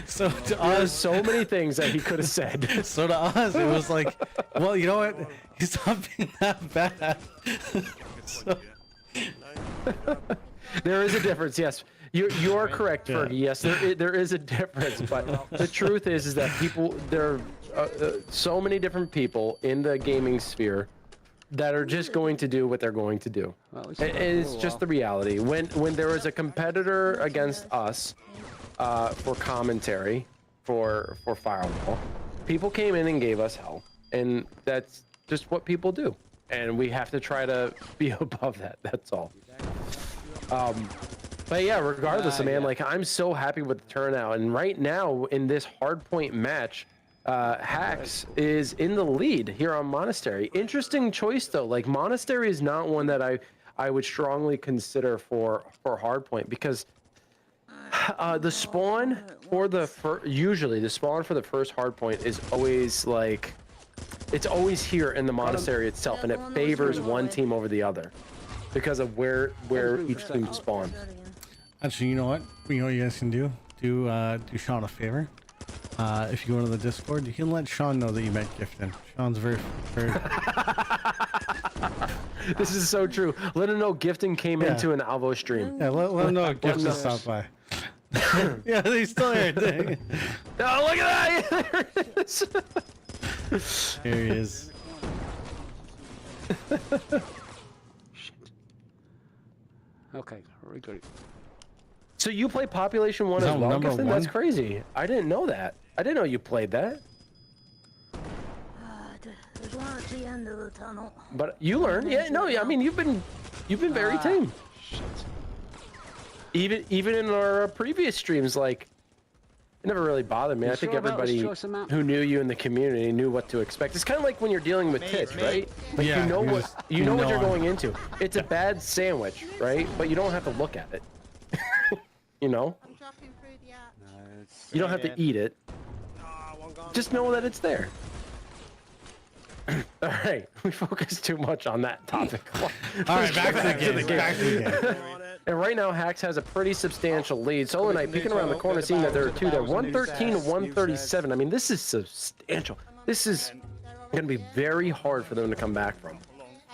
So to There's us, so many things that he could have said. so to us, it was like, well, you know what? He's not being that bad. So, There is a difference, yes. You are correct, Fergie. Yes, there is a difference, but the truth is that there are so many different people in the gaming sphere that are just going to do what they're going to do. And it's just the reality. When there was a competitor against us for commentary for Firewall, people came in and gave us hell, and that's just what people do. And we have to try to be above that. That's all. But yeah, regardless, man, like I'm so happy with the turnout, and right now in this hardpoint match, Haxx is in the lead here on Monastery. Interesting choice though. Like Monastery is not one that I would strongly consider for hardpoint, because the spawn for the usually the spawn for the first hardpoint is always like, it's always here in the Monastery itself, and it favors one team over the other because of where each team spawns. actually, you know what? You know what you guys can do? Do Sean a favor. If you go to the Discord, you can let Sean know that you met Gifton. Sean's very. This is so true. Let him know Gifton came into an Alvo stream. Yeah, let him know Gifton stopped by. Yeah, he's still here. Dang. Oh, look at that! There it is. Here he is. Okay, very good. So you play Population 1 Is as that well, number Gifton? one? That's crazy. I didn't know that. I didn't know you played that. There's one at the end of the tunnel. But you learn. Yeah, no, I mean you've been very tame. Shit. Even in our previous streams, like, it never really bothered me. You I think sure about this everybody choice amount? who knew you in the community knew what to expect. It's kind of like when you're dealing with kids, right? Like Yeah, you know you what just- you you know what know you're them. going into. It's a bad sandwich, right? But you don't have to look at it. You know, I'm dropping through the arch. you don't have to eat it. Just know that it's there. All right, we focus too much on that topic. All right, back to the game. Back to the game. And right now, Haxx has a pretty substantial lead. Solo Knight peeking around the corner, seeing that there are two there. 113 to 137. I mean, this is substantial. This is going to be very hard for them to come back from.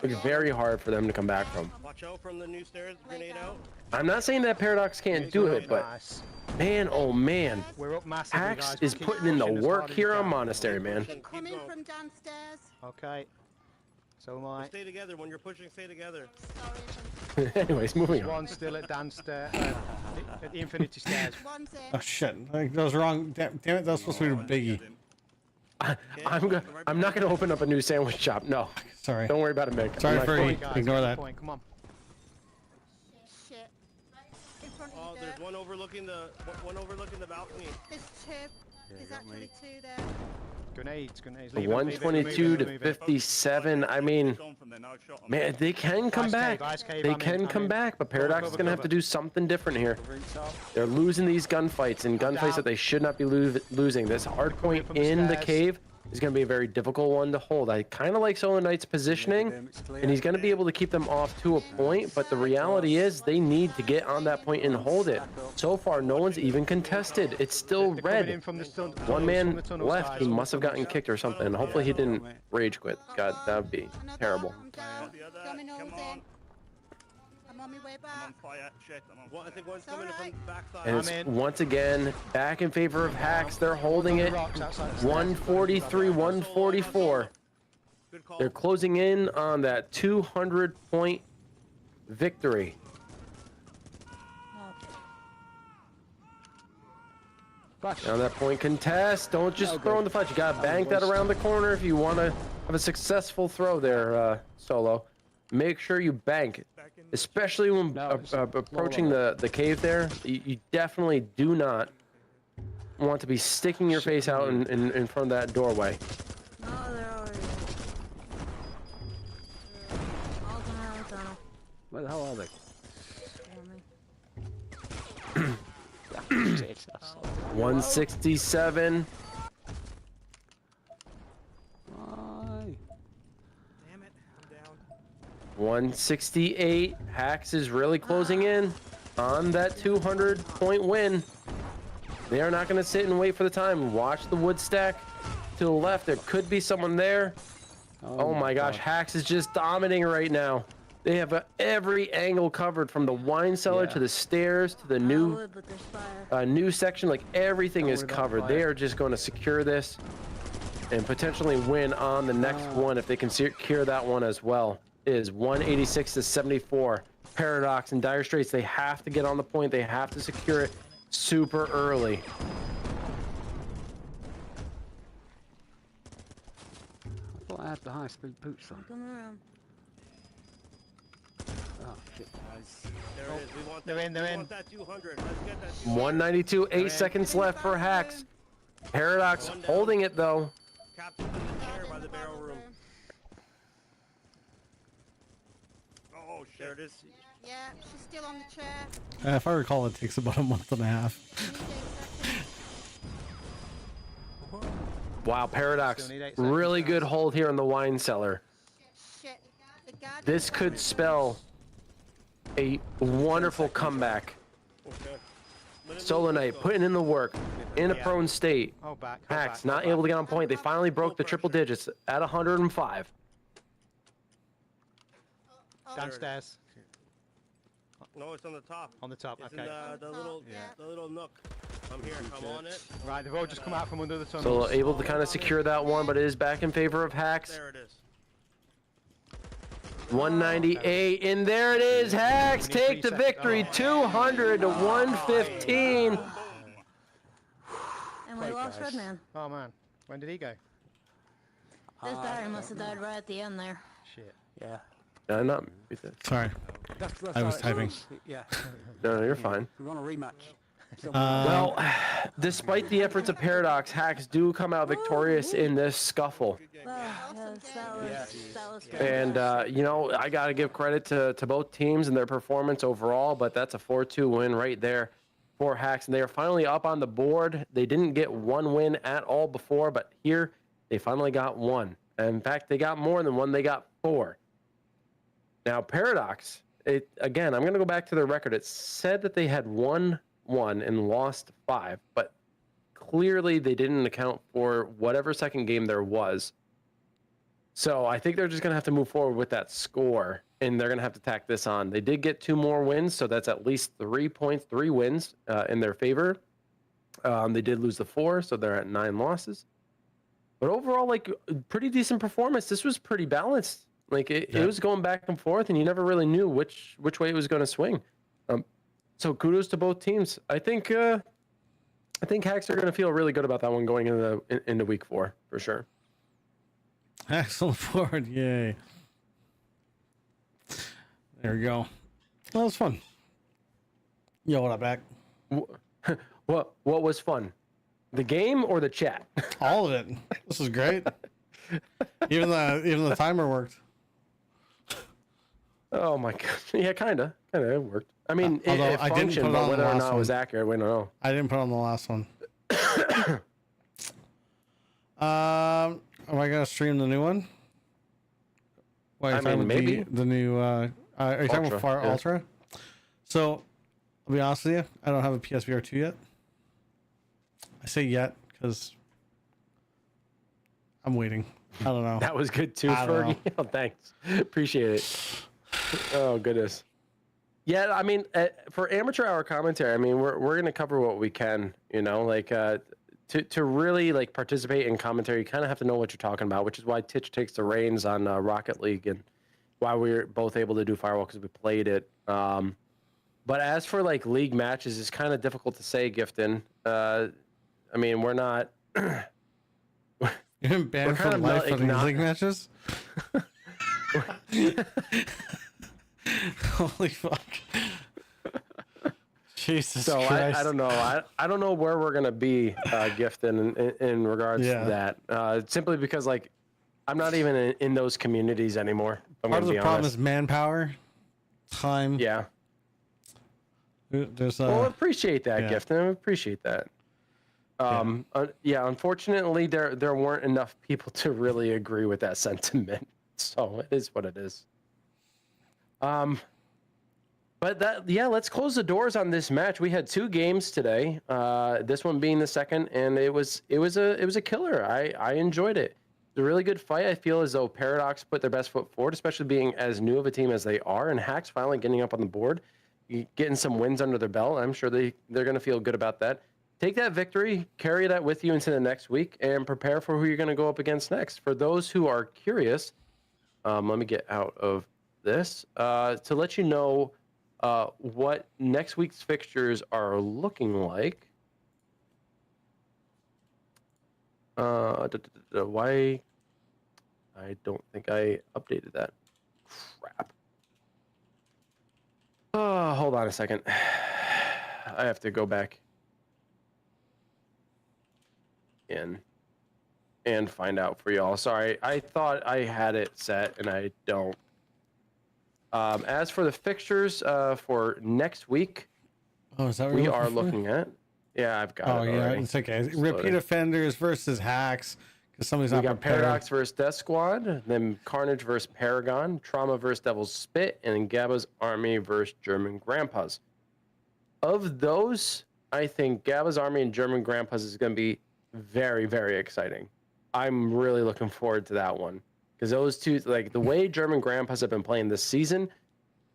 It's very hard for them to come back from. Watch out from the new stairs, grenade out. I'm not saying that Paradox can't do it, but Nice. man, oh man. We're up massively, Haxx guys. is Keep putting in the pushing as work hard as here you on can. Monastery, man. Coming from downstairs. Okay. So am I. Stay together. When you're pushing, stay together. Sorry if Anyways, moving on. One still at downstairs. At the Infinity Stairs. one's in. Oh shit! That was wrong. Damn it! That was supposed to be a biggie. I'm not gonna open up a new sandwich shop. No, Sorry. don't worry about it, Mick. Sorry I'm not for going- you. Guys, Ignore good that. Point. Come on. Shit. In front Oh, of you there's there. one overlooking the balcony. There's two. There's actually two there. Grenades. Leave it, leave it, 122 move it, to move it. 57. I mean, man, they can come back. Ice cave, They I'm in, can I'm come in. back, but Paradox is gonna have to do something different here. They're losing these gunfights, and gunfights that they should not be losing. This hard point from the in the stairs. cave is going to be a very difficult one to hold. I kind of like Solo Knight's positioning, and he's going to be able to keep them off to a point, but the reality is they need to get on that point and hold it. So far, no one's even contested. It's still They're coming in red. from the One from man the tunnel left. side. He must have gotten kicked or something. Hopefully he didn't rage quit. God, that would be Another. terrible. I'm down. Dominoes in. I'm on my way back. I think one's coming in from the backside. And I'm it's in. once again back in favor of Haxx. They're holding it. Rocks outside the stairs. 143, 144. Good call. They're closing in on that 200-point victory. Okay. Flash. On that point contest, don't just throw in the flash. You gotta bank that around the corner if you want to have a successful throw there, Solo. Make sure you bank, especially when approaching the cave there. You definitely do not want to be sticking your face out in front of that doorway. No, they're already all coming out of the tunnel. Where the hell are they? Kill me. 167. Why? Damn it, I'm down. 168. Haxx is really closing in on that 200-point win. They are not going to sit and wait for the time. Watch the wood stack to the left. There could be someone there. Oh my gosh, Haxx is just dominating right now. They have every angle covered, from the wine cellar to the stairs to the new section. Like, everything is covered. They are just going to secure this and potentially win on the next one if they can secure that one as well. It is 186 to 74. Paradox in dire straits. They have to get on the point. They have to secure it super early. I thought I had the high-speed boots on. Coming around. Oh, shit. There it is. We want They're that, in, they're we in. want that 200. Let's get that 200. 192, 8 seconds left for Haxx. Paradox holding it though. Captain's in the chair by the barrel room. Oh, shit. There it is. Yeah, she's still on the chair. If I recall, it takes about a month and a half. Wow, Paradox, Still need 8 seconds really now. good hold here in the wine cellar. Shit. The guard This could spell a wonderful comeback. Okay. Solo Knight putting in the work in a prone state. Hold back. Haxx not able to get on point. They finally broke the triple digits at 105. Downstairs. No, it's on the top. On the top. It's Okay. in the little nook. I'm here. I'm on it. Right, they've all just come out from under the tunnel. Solo able to kind of secure that one, but it is back in favor of Haxx. There it is. 198, and there it is. Haxx take the victory, 200 to 115. And we lost Redman. Oh man, when did he go? This battery must have died right at the end there. Shit. Yeah. No, not. Sorry, That's I was how it typing. goes. Yeah. No, you're fine. We want a rematch. Well, despite the efforts of Paradox, Haxx do come out victorious in this scuffle. Yes, that was And, you know, I got to give credit to both teams and their performance overall, but that's a 4-2 win right there for Haxx. And they are finally up on the board. They didn't get one win at all before, but here they finally got one. And in fact, they got more than one. They got 4. Now, Paradox, again, I'm going to go back to their record. It said that they had won 1 and lost 5, but clearly they didn't account for whatever second game there was. So I think they're just going to have to move forward with that score, and they're going to have to tack this on. They did get 2 more wins, so that's at least 3 points, 3 wins in their favor. They did lose the 4, so they're at 9 losses. But overall, like, pretty decent performance. This was pretty balanced. Like, it was going back and forth, and you never really knew which way it was going to swing. So kudos to both teams. I think Haxx are going to feel really good about that one going into week 4 for sure. Excellent forward, yay! There we go. That was fun. Yo, what up, back? What was fun? The game or the chat? All of it. This is great. Even the timer worked. Oh my god! Yeah, kinda it worked. I mean, Although it I didn't functioned, put it but on whether the or last not it was one. accurate, we don't know. I didn't put on the last one. Am I gonna stream the new one? Wait, I mean, maybe. the new. Are you talking about Far yeah. Ultra? So, I'll be honest with you. I don't have a PSVR 2 yet. I say yet because I'm waiting. I don't know. That was good too, I don't Fergie. Oh, thanks. Appreciate it. Oh, goodness. Yeah, I mean, for amateur hour commentary, I mean, we're gonna cover what we can. You know, like to really like participate in commentary, you kind of have to know what you're talking about, which is why Titch takes the reins on Rocket League and why we're both able to do Firewall because we played it. But as for like league matches, it's kind of difficult to say, Gifton. I mean, we're not. You've been banned kind for of life like from not- league matches. Holy fuck! Jesus So Christ! I don't know. I don't know where we're gonna be, Gifton, in regards Yeah. to that. Simply because like I'm not even in those communities anymore. I'm Part of gonna the be problem honest. is manpower, time. Yeah. There's Well, appreciate that, yeah. Gifton. I appreciate that. Yeah. Unfortunately, there weren't enough people to really agree with that sentiment. So it is what it is. But let's close the doors on this match. We had 2 games today. This one being the second, and it was a killer. I enjoyed it. It's a really good fight. I feel as though Paradox put their best foot forward, especially being as new of a team as they are, and Haxx finally getting up on the board, getting some wins under their belt. I'm sure they're going to feel good about that. Take that victory, carry that with you into the next week, and prepare for who you're going to go up against next. For those who are curious, let me get out of this to let you know what next week's fixtures are looking like. Why? I don't think I updated that. Crap. Hold on a second. I have to go back in and find out for y'all. Sorry, I thought I had it set and I don't. As for the fixtures for next week, is that what we you're are for? looking at. Yeah, I've got Oh it. yeah, already. it's okay. Just Repeat loaded. offenders versus Haxx because somebody's We not got prepared. Paradox versus Death Squad, then Carnage versus Paragon, Trauma versus Devil's Spit, and then Gabba's Army versus German Grandpas. Of those, I think Gabba's Army and German Grandpas is going to be very, very exciting. I'm really looking forward to that one because those two, like the way German Grandpas have been playing this season,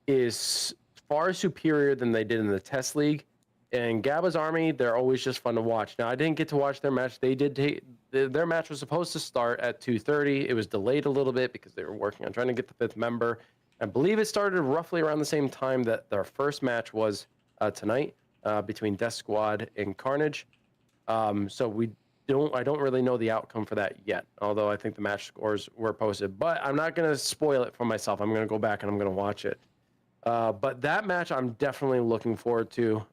is far superior than they did in the test league. And Gabba's Army, they're always just fun to watch. Now, I didn't get to watch their match. They did take their match was supposed to start at 2:30. It was delayed a little bit because they were working on trying to get the 5th member. I believe it started roughly around the same time that their first match was tonight between Death Squad and Carnage. So I don't really know the outcome for that yet, although I think the match scores were posted. But I'm not going to spoil it for myself. I'm going to go back and I'm going to watch it. But that match I'm definitely looking forward to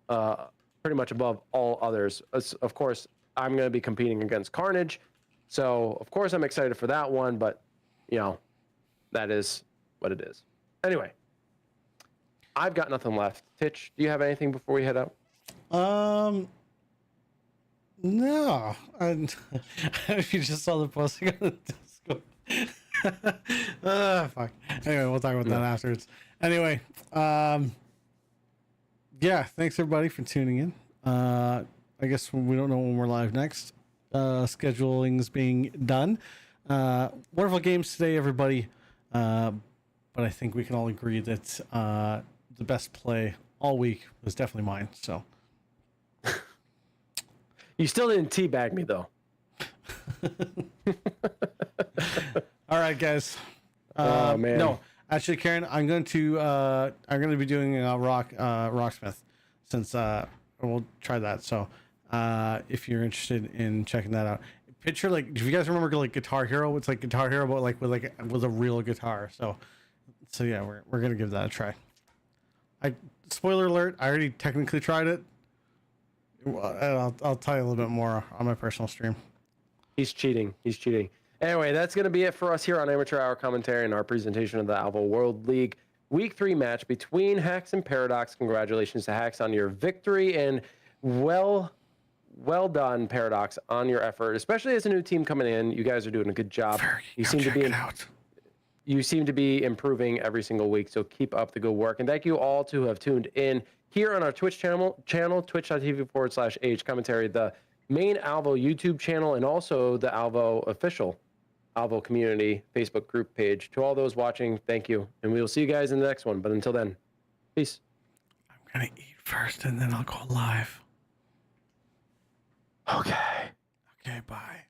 pretty much above all others. Of course, I'm going to be competing against Carnage. So, of course, I'm excited for that one. But, that is what it is. Anyway, I've got nothing left. Titch, do you have anything before we head out? No. If you just saw the posting on the Discord. Fuck. Anyway, we'll talk about that afterwards. Anyway, yeah, thanks everybody for tuning in. I guess we don't know when we're live next. Scheduling's being done. Wonderful games today, everybody. But I think we can all agree that the best play all week was definitely mine. So you still didn't teabag me though. All right, guys. Oh man. No, actually, Karen, I'm going to be doing Rocksmith since we'll try that. So if you're interested in checking that out, picture like if you guys remember like Guitar Hero, it's like Guitar Hero, but like with a real guitar. So yeah, we're gonna give that a try. Spoiler alert, I already technically tried it. I'll tell you a little bit more on my personal stream. He's cheating. Anyway, that's going to be it for us here on Amateur Hour Commentary and our presentation of the Alvo World League Week 3 match between Haxx and Paradox. Congratulations to Haxx on your victory, and well done, Paradox, on your effort, especially as a new team coming in. You guys are doing a good job. You seem to be improving every single week, so keep up the good work. And thank you all to have tuned in here on our Twitch channel twitch.tv/AH Commentary, the main Alvo YouTube channel, and also the Alvo official Alvo community Facebook group page. To all those watching, thank you. And we will see you guys in the next one. But until then, peace. I'm going to eat first and then I'll go live. Okay. Okay, bye.